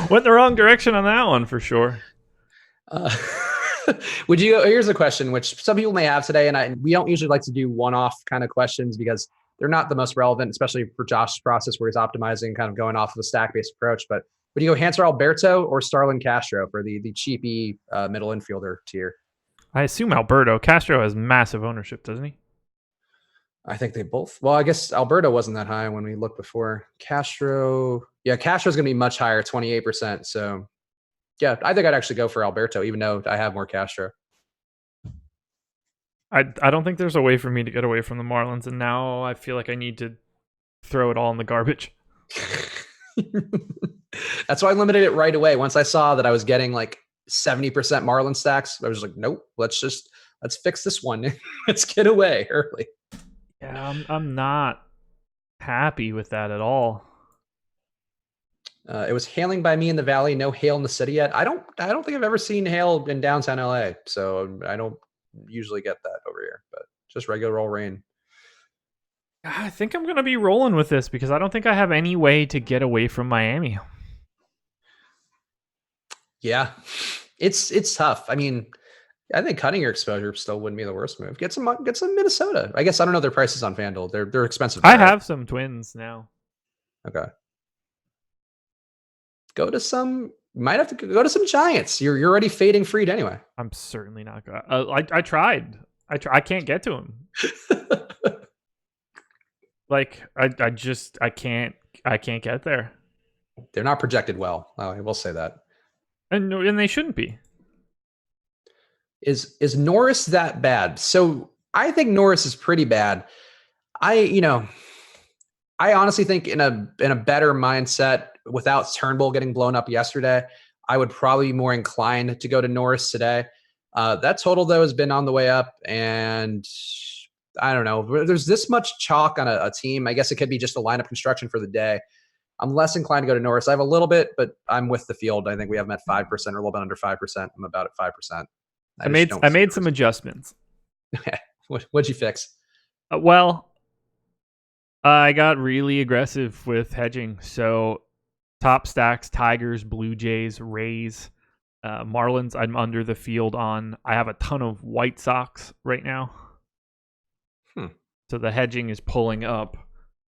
S1: went the wrong direction on that one for sure.
S2: Would you? Here's a question which some people may have today, and we don't usually like to do one-off kind of questions because they're not the most relevant, especially for Josh's process where he's optimizing, kind of going off of a stack-based approach. But would you go Hanser Alberto or Starlin Castro for the cheapy middle infielder tier?
S1: I assume Alberto. Castro has massive ownership, doesn't he?
S2: I think they both. Well, I guess Alberto wasn't that high when we looked before. Castro's going to be much higher, 28%. So Yeah, I think I'd actually go for Alberto, even though I have more Castro.
S1: I don't think there's a way for me to get away from the Marlins, and now I feel like I need to throw it all in the garbage.
S2: That's why I limited it right away. Once I saw that I was getting like 70% Marlin stacks, I was like, nope, let's fix this one. Let's get away early.
S1: Yeah, I'm not happy with that at all.
S2: It was hailing by me in the valley. No hail in the city yet. I don't think I've ever seen hail in downtown LA. So I don't usually get that over here, but just regular old rain.
S1: I think I'm gonna be rolling with this because I don't think I have any way to get away from Miami.
S2: Yeah, it's tough. I mean, I think cutting your exposure still wouldn't be the worst move. Get some Minnesota. I guess I don't know their prices on FanDuel. They're expensive.
S1: I have some Twins now.
S2: Okay. Go to some. Might have to go to some Giants. You're already fading Freed anyway.
S1: I'm certainly not going. I tried. I can't get to him. Like I can't get there.
S2: They're not projected well. I will say that.
S1: And they shouldn't be.
S2: Is Norris that bad? So I think Norris is pretty bad. I honestly think in a better mindset without Turnbull getting blown up yesterday, I would probably be more inclined to go to Norris today. That total though has been on the way up, and I don't know. There's this much chalk on a team. I guess it could be just a lineup construction for the day. I'm less inclined to go to Norris. I have a little bit, but I'm with the field. I think we have him at 5% or a little bit under 5%. I'm about at 5%.
S1: I made some adjustments.
S2: What'd you fix?
S1: Well, I got really aggressive with hedging. So top stacks, Tigers, Blue Jays, Rays, Marlins, I'm under the field on. I have a ton of White Sox right now. So the hedging is pulling up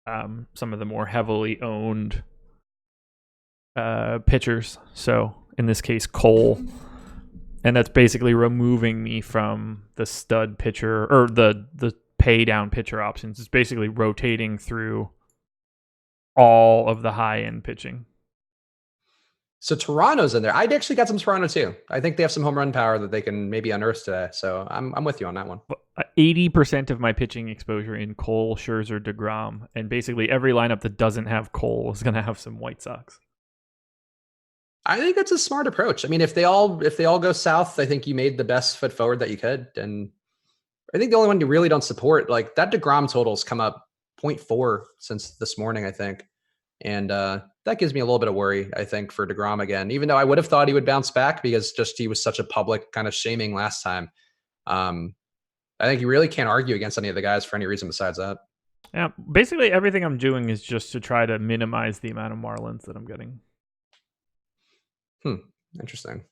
S1: some of the more heavily owned pitchers. So in this case, Cole. And that's basically removing me from the stud pitcher or the pay down pitcher options. It's basically rotating through all of the high end pitching.
S2: So Toronto's in there. I'd actually got some Toronto too. I think they have some home run power that they can maybe unearth today. So I'm with you on that one.
S1: 80% of my pitching exposure in Cole, Scherzer, DeGrom, and basically every lineup that doesn't have Cole is going to have some White Sox.
S2: I think that's a smart approach. I mean, if they all go south, I think you made the best foot forward that you could. And I think the only one you really don't support, like that DeGrom total's come up 0.4 since this morning, I think. And that gives me a little bit of worry, I think, for DeGrom again, even though I would have thought he would bounce back because just he was such a public kind of shaming last time. I think you really can't argue against any of the guys for any reason besides that.
S1: Yeah, basically everything I'm doing is just to try to minimize the amount of Marlins that I'm getting.
S2: Interesting.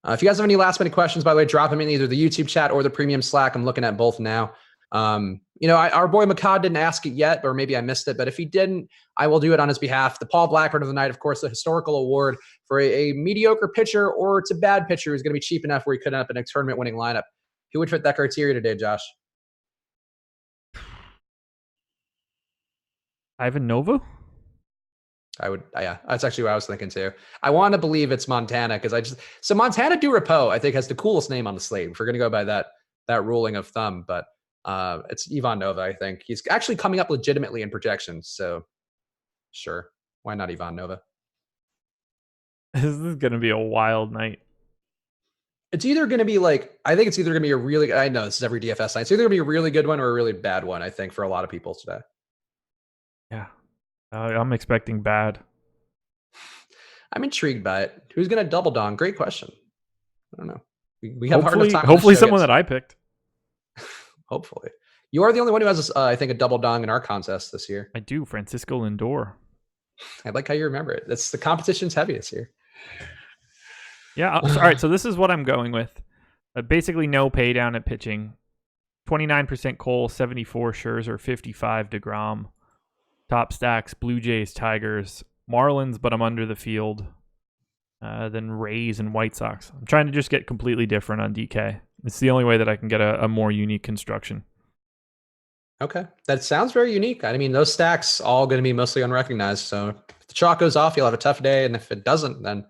S2: If you guys have any last minute questions, by the way, drop them in either the YouTube chat or the premium Slack. I'm looking at both now. Our boy Makad didn't ask it yet, or maybe I missed it, but if he didn't, I will do it on his behalf. The Paul Blackburn of the night, of course, the historical award for a mediocre pitcher or it's a bad pitcher who's going to be cheap enough where he could end up in a tournament winning lineup. Who would fit that criteria today, Josh?
S1: Ivan Nova?
S2: Yeah, that's actually what I was thinking too. I want to believe it's Montana because Montana Durapo, I think, has the coolest name on the slate. If we're going to go by that ruling of thumb, but it's Ivan Nova. I think he's actually coming up legitimately in projections. So sure, why not Ivan Nova?
S1: This is going to be a wild night.
S2: It's either going to be I think it's either going to be a really, I know this is every DFS night. It's either going to be a really good one or a really bad one, I think, for a lot of people today.
S1: Yeah. I'm expecting bad.
S2: I'm intrigued by it. Who's going to double dong? Great question. I don't know. We have
S1: hopefully,
S2: hard time.
S1: Hopefully someone that I picked.
S2: Hopefully. You are the only one who has, I think, a double dong in our contest this year.
S1: I do. Francisco Lindor.
S2: I like how you remember it. The competition's heavy this year.
S1: Yeah. All right. So this is what I'm going with. Basically no pay down at pitching. 29% Cole, 74 Scherzer, 55 DeGrom. Top stacks, Blue Jays, Tigers, Marlins, but I'm under the field. Then Rays and White Sox. I'm trying to just get completely different on DK. It's the only way that I can get a more unique construction.
S2: Okay. That sounds very unique. I mean, those stacks all going to be mostly unrecognized. So if the chalk goes off, you'll have a tough day. And if it doesn't, then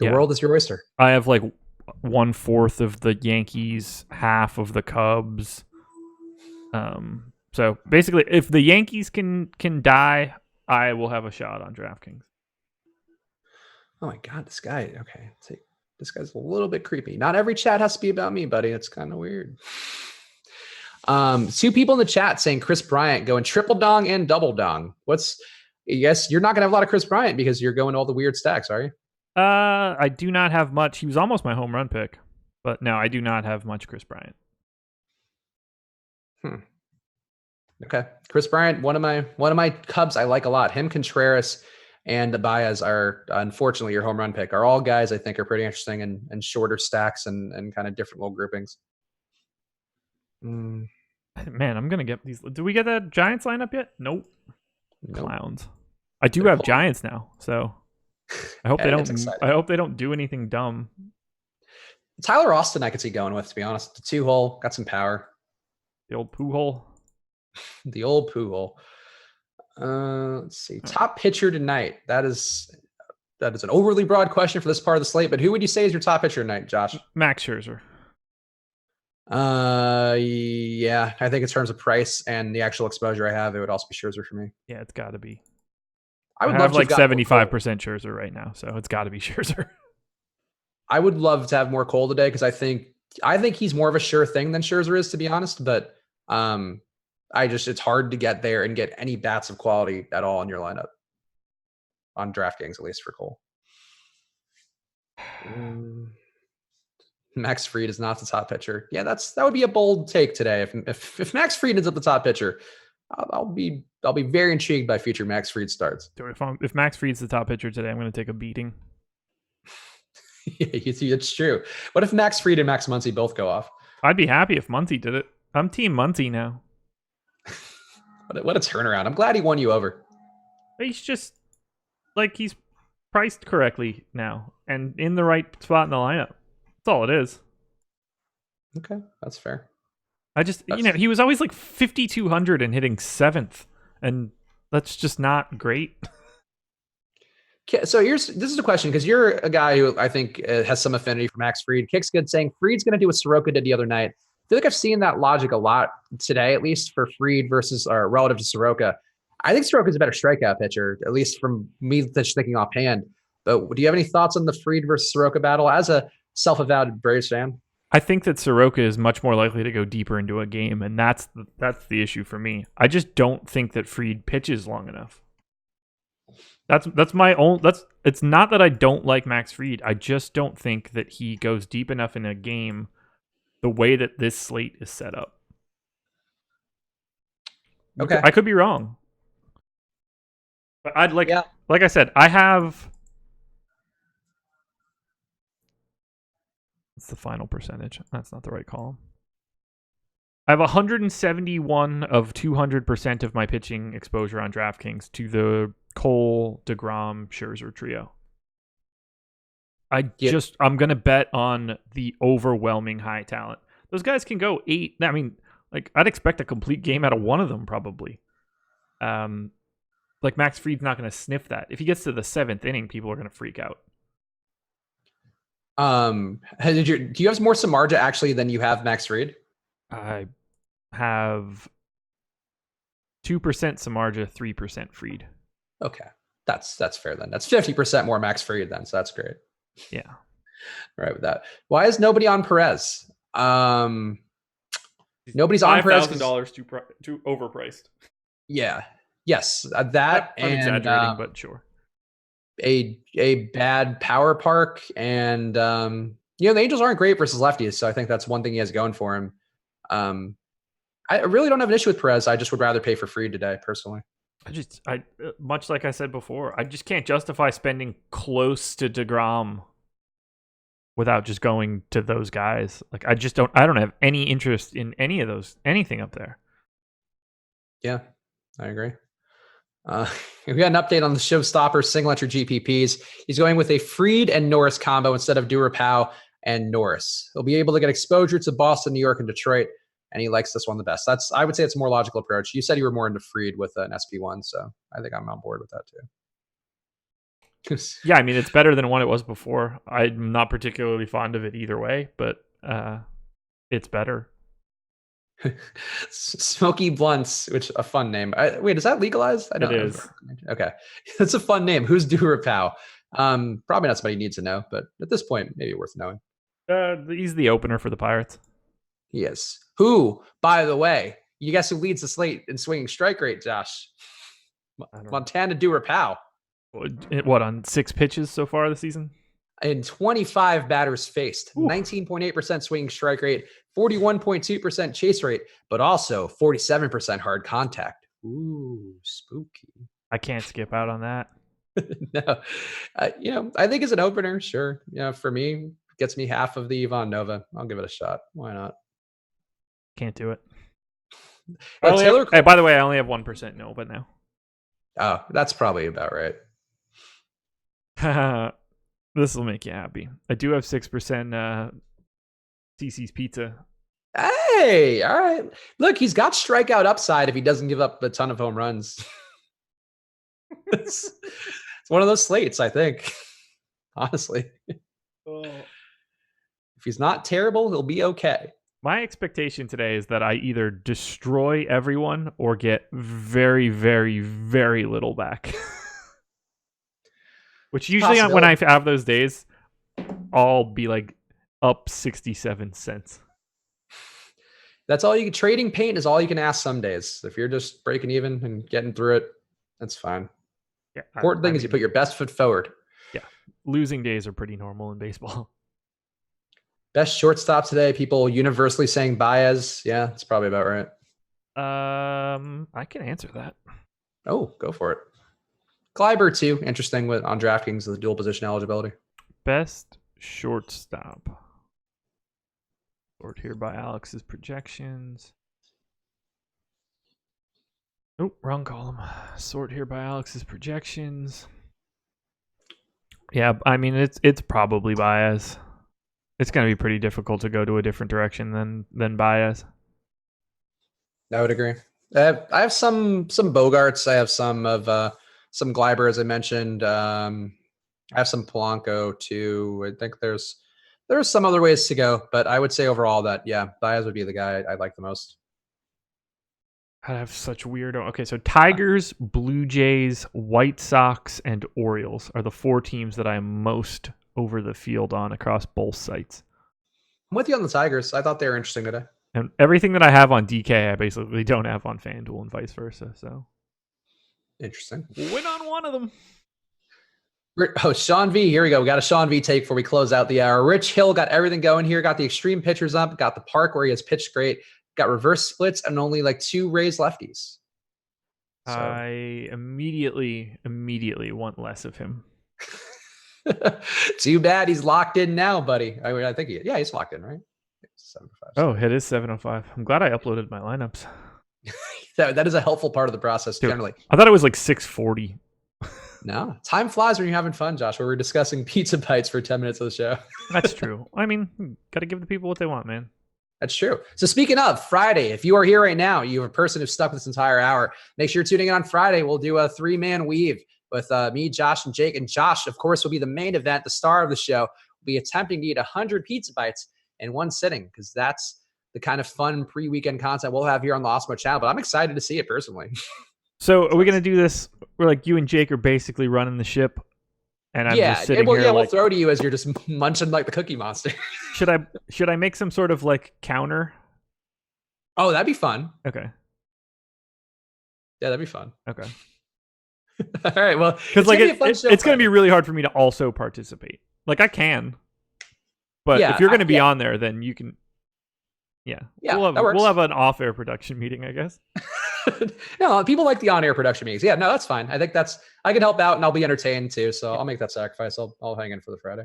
S2: The world is your oyster.
S1: I have like 1/4 of the Yankees, half of the Cubs. So basically, if the Yankees can die, I will have a shot on DraftKings.
S2: Oh my God, this guy. Okay, this guy's a little bit creepy. Not every chat has to be about me, buddy. It's kind of weird. 2 people in the chat saying Chris Bryant going triple dong and double dong. Yes, you're not gonna have a lot of Chris Bryant because you're going all the weird stacks, are you?
S1: I do not have much. He was almost my home run pick, but no, I do not have much Chris Bryant.
S2: Okay, Chris Bryant, one of my Cubs I like a lot. Him, Contreras, and Baez are unfortunately your home run pick. Are all guys I think are pretty interesting and shorter stacks and kind of different little groupings.
S1: Man, I'm gonna get these. Do we get that Giants lineup yet? Nope. Clowns. I do have Giants now, so I hope they don't. I hope they don't do anything dumb.
S2: Tyler Austin, I could see going with, to be honest. The 2-hole got some power.
S1: The old poo hole.
S2: The old poo hole. Let's see. Top pitcher tonight. That is an overly broad question for this part of the slate. But who would you say is your top pitcher tonight, Josh?
S1: Max Scherzer.
S2: Yeah, I think in terms of price and the actual exposure I have, it would also be Scherzer for me.
S1: Yeah, it's got to be.
S2: I would
S1: have like 75% Scherzer right now, so it's got to be Scherzer.
S2: I would love to have more Cole today because I think he's more of a sure thing than Scherzer is, to be honest. But it's hard to get there and get any bats of quality at all in your lineup on DraftKings, at least for Cole. Max Fried is not the top pitcher. Yeah, that would be a bold take today. If Max Fried ends up the top pitcher, I'll be very intrigued by future Max Fried starts.
S1: If Max Fried's the top pitcher today, I'm going to take a beating.
S2: Yeah, it's true. What if Max Fried and Max Muncy both go off?
S1: I'd be happy if Muncy did it. I'm Team Muncy now.
S2: What a turnaround. I'm glad he won you over.
S1: He's just he's priced correctly now and in the right spot in the lineup. That's all it is.
S2: Okay, that's fair.
S1: He was always like 5,200 and hitting 7th, and that's just not great.
S2: So this is a question, because you're a guy who I think has some affinity for Max Fried. Kick's good saying Fried's going to do what Soroka did the other night. I feel like I've seen that logic a lot today, at least for Fried versus relative to Soroka. I think Soroka's a better strikeout pitcher, at least from me just thinking offhand. But do you have any thoughts on the Fried versus Soroka battle as a self-avowed Braves fan?
S1: I think that Soroka is much more likely to go deeper into a game, and that's the issue for me. I just don't think that Fried pitches long enough. That's my own. It's not that I don't like Max Fried. I just don't think that he goes deep enough in a game the way that this slate is set up.
S2: Okay,
S1: I could be wrong, but like I said, I have. It's the final percentage. That's not the right column. I have 171 of 200% of my pitching exposure on DraftKings to the Cole, DeGrom, Scherzer trio. I'm going to bet on the overwhelming high talent. Those guys can go 8. I mean, I'd expect a complete game out of one of them probably. Max Fried's not going to sniff that. If he gets to the 7th inning, people are going to freak out.
S2: Do you have more Samardzija actually than you have Max Fried?
S1: I have 2% Samardzija, 3% Fried.
S2: Okay, that's fair then. That's 50% more Max Fried then, so that's great.
S1: Yeah,
S2: right with that. Why is nobody on Perez? Nobody's on Perez.
S1: $5,000 too overpriced.
S2: Yeah. Yes, that
S1: I'm exaggerating, but sure.
S2: A bad power park, and the Angels aren't great versus lefties, so I think that's one thing he has going for him. I really don't have an issue with Perez. I just would rather pay for Fried today, personally.
S1: I much like I said before, I just can't justify spending close to DeGrom without just going to those guys. I don't have any interest in any of those, anything up there.
S2: Yeah, I agree. We got an update on the showstopper single entry GPPs. He's going with a Fried and Norris combo instead of Durapau and Norris. He'll be able to get exposure to Boston, New York, and Detroit, and he likes this one the best. I would say it's a more logical approach. You said you were more into Fried with an SP1, so I think I'm on board with that too.
S1: Yeah, I mean, it's better than what it was before. I'm not particularly fond of it either way, but it's better.
S2: Smoky Blunts, which a fun name. Wait, is that legalized? I don't know.
S1: It is.
S2: Okay. That's a fun name. Who's Durapau? Probably not somebody you need to know, but at this point, maybe worth knowing.
S1: He's the opener for the Pirates.
S2: He is. Who, by the way, you guess who leads the slate in swinging strike rate, Josh? Montana Durapau.
S1: What, on 6 pitches so far this season?
S2: In 25 batters faced, 19.8% swinging strike rate, 41.2% chase rate, but also 47% hard contact. Ooh, spooky.
S1: I can't skip out on that.
S2: No, I think as an opener, sure. For me, gets me half of the Ivan Nova. I'll give it a shot. Why not?
S1: Can't do it.
S2: Taylor.
S1: Hey, by the way, I only have 1% no, but now.
S2: Oh, that's probably about right.
S1: This will make you happy. I do have 6% CC's Pizza.
S2: Hey, all right. Look, he's got strikeout upside if he doesn't give up a ton of home runs. It's one of those slates, I think. Honestly. Oh. If he's not terrible, he'll be okay.
S1: My expectation today is that I either destroy everyone or get very, very, very little back. Which usually when I have those days, I'll be like up 67 cents.
S2: That's all you can. Trading paint is all you can ask some days. If you're just breaking even and getting through it, that's fine. Yeah, important thing is you put your best foot forward.
S1: Yeah. Losing days are pretty normal in baseball.
S2: Best shortstop today, people universally saying Baez. Yeah, that's probably about right.
S1: I can answer that.
S2: Oh, go for it. Gleiber too. Interesting on DraftKings, the dual position eligibility.
S1: Best shortstop. Sort here by Alex's projections. Oh, wrong column. Sort here by Alex's projections. Yeah, I mean it's probably Baez. It's going to be pretty difficult to go to a different direction than Baez.
S2: I would agree. I have some Bogarts. I have some some Gleiber, as I mentioned. I have some Polanco too. I think there's some other ways to go, but I would say overall that Baez would be the guy I like the most.
S1: I have such weird. Okay, so Tigers, Blue Jays, White Sox, and Orioles are the 4 teams that I'm most over the field on across both sites.
S2: I'm with you on the Tigers. I thought they were interesting today.
S1: And everything that I have on DK, I basically don't have on FanDuel and vice versa. So
S2: interesting.
S1: We'll win on one of them.
S2: Oh, Sean V. Here we go. We got a Sean V take before we close out the hour. Rich Hill got everything going here. Got the extreme pitchers up. Got the park where he has pitched great. Got reverse splits and only like 2 Rays lefties.
S1: So. I immediately want less of him.
S2: Too bad he's locked in now, buddy. I think he's locked in, right? 705.
S1: Oh, it is 705. I'm glad I uploaded my lineups.
S2: that is a helpful part of the process. Dude, generally.
S1: I thought it was like 640.
S2: No, time flies when you're having fun, Josh. We're discussing pizza bites for 10 minutes of the show.
S1: That's true. I mean, got to give the people what they want, man.
S2: That's true. So speaking of Friday, if you are here right now, you have a person who's stuck this entire hour, make sure you're tuning in on Friday. We'll do a 3-man weave with me, Josh, and Jake. And Josh, of course, will be the main event, the star of the show. We'll be attempting to eat 100 pizza bites in one sitting because that's the kind of fun pre-weekend content we'll have here on the Osmo channel. But I'm excited to see it personally.
S1: So are we going to do this? We're like you and Jake are basically running the ship. And I'm just sitting here.
S2: We'll throw to you as you're just munching like the Cookie Monster.
S1: Should I make some sort of like counter?
S2: Oh, that'd be fun.
S1: Okay.
S2: Yeah, that'd be fun.
S1: Okay.
S2: All right. Well,
S1: because like it's going to be really hard for me to also participate. Like I can, but if you're going to be on there, then you can. Yeah. We'll have an off-air production meeting, I guess.
S2: No, people like the on-air production meetings. Yeah, no, that's fine. I think I can help out and I'll be entertained too. So I'll make that sacrifice. I'll hang in for the Friday.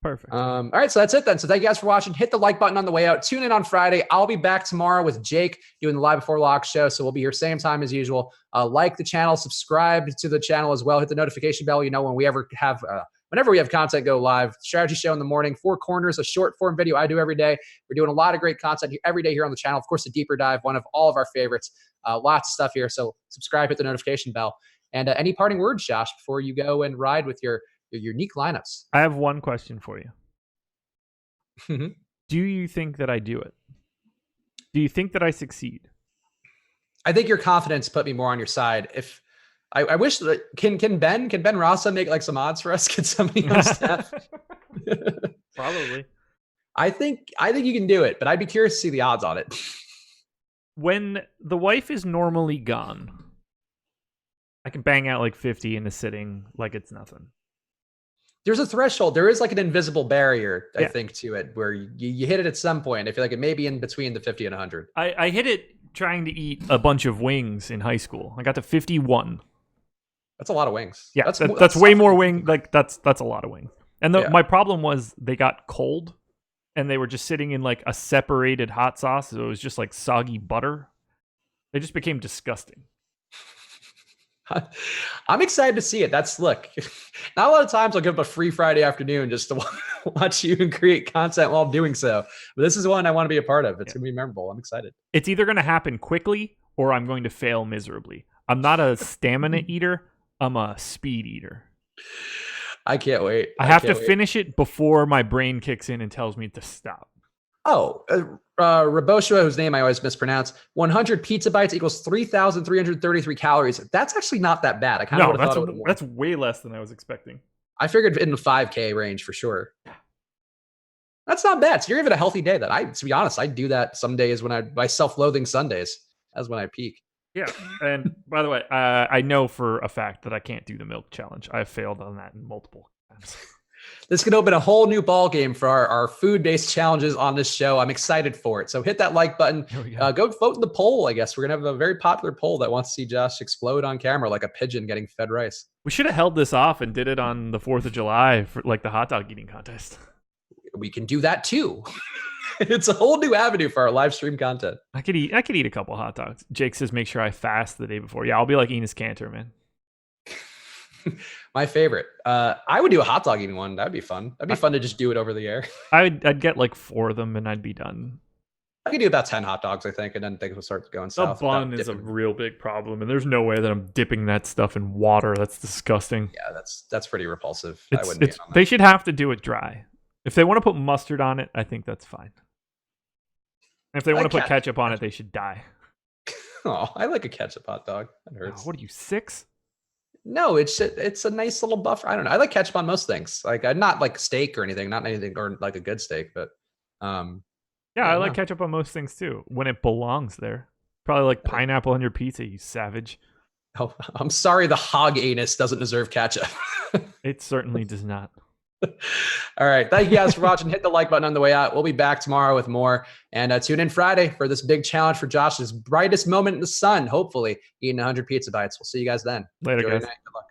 S1: Perfect.
S2: All right, so that's it then. So thank you guys for watching. Hit the like button on the way out. Tune in on Friday. I'll be back tomorrow with Jake doing the Live Before Lock show. So we'll be here same time as usual. Like the channel, subscribe to the channel as well. Hit the notification bell. You know when we ever have whenever we have content go live. Strategy show in the morning, 4 corners, a short form video I do every day. We're doing a lot of great content every day here on the channel. Of course, a deeper dive, one of all of our favorites. Lots of stuff here. So subscribe, hit the notification bell. And any parting words, Josh, before you go and ride with your unique lineups?
S1: I have one question for you.
S2: Mhm.
S1: Do you think that I do it? Do you think that I succeed?
S2: I think your confidence put me more on your side. If I wish that can Ben Rasa make like some odds for us? Get somebody on staff.
S1: Probably.
S2: I think you can do it, but I'd be curious to see the odds on it.
S1: When the wife is normally gone, I can bang out like 50 in a sitting like it's nothing.
S2: There's a threshold. There is like an invisible barrier, I think, to it where you hit it at some point. I feel like it may be in between the 50 and 100.
S1: I hit it trying to eat a bunch of wings in high school. I got to 51.
S2: That's a lot of wings.
S1: Yeah, that's way more wing. Like that's a lot of wings. And my problem was they got cold, and they were just sitting in like a separated hot sauce. So it was just like soggy butter. They just became disgusting.
S2: I'm excited to see it. Look, not a lot of times I'll give up a free Friday afternoon just to watch you and create content while doing so. But this is one I want to be a part of. It's going to be memorable. I'm excited.
S1: It's either going to happen quickly or I'm going to fail miserably. I'm not a stamina eater. I'm a speed eater.
S2: I can't wait.
S1: I have to finish it before my brain kicks in and tells me to stop.
S2: Oh, Raboshua, whose name I always mispronounce, 100 pizza bites equals 3,333 calories. That's actually not that bad. I kind of would have thought it would have more.
S1: That's way less than I was expecting.
S2: I figured in the 5K range for sure. That's not bad. So you're giving it a healthy day. To be honest, I do that some days when my self-loathing Sundays. That's when I peak.
S1: Yeah. And by the way, I know for a fact that I can't do the milk challenge. I've failed on that multiple times.
S2: This could open a whole new ball game for our food-based challenges on this show. I'm excited for it. So hit that like button. Go vote in the poll, I guess. We're going to have a very popular poll that wants to see Josh explode on camera like a pigeon getting fed rice.
S1: We should have held this off and did it on the 4th of July for like the hot dog eating contest.
S2: We can do that too. It's a whole new avenue for our live stream content.
S1: I could eat a couple hot dogs. Jake says make sure I fast the day before. Yeah, I'll be like Enos Cantor, man.
S2: My favorite. I would do a hot dog eating one. That'd be fun. That'd be fun to just do it over the air.
S1: I'd get like 4 of them and I'd be done.
S2: I could do about 10 hot dogs, I think, and then things will start going south.
S1: The bun is a real big problem, and there's no way that I'm dipping that stuff in water. That's disgusting.
S2: Yeah, that's pretty repulsive.
S1: They should have to do it dry. If they want to put mustard on it, I think that's fine. And if they want to put ketchup on it, they should die.
S2: Oh, I like a ketchup hot dog. That hurts.
S1: What are you, 6?
S2: No, it's a nice little buffer. I don't know. I like ketchup on most things. Like not like steak or anything, not anything or like a good steak, but
S1: yeah, I like ketchup on most things too when it belongs there. Probably like pineapple on your pizza, you savage.
S2: Oh, I'm sorry, the hog anus doesn't deserve ketchup.
S1: It certainly does not.
S2: All right. Thank you guys for watching. Hit the like button on the way out. We'll be back tomorrow with more. And tune in Friday for this big challenge for Josh's brightest moment in the sun, hopefully eating 100 pizza bites. We'll see you guys then.
S1: Later, guys.
S2: Good luck.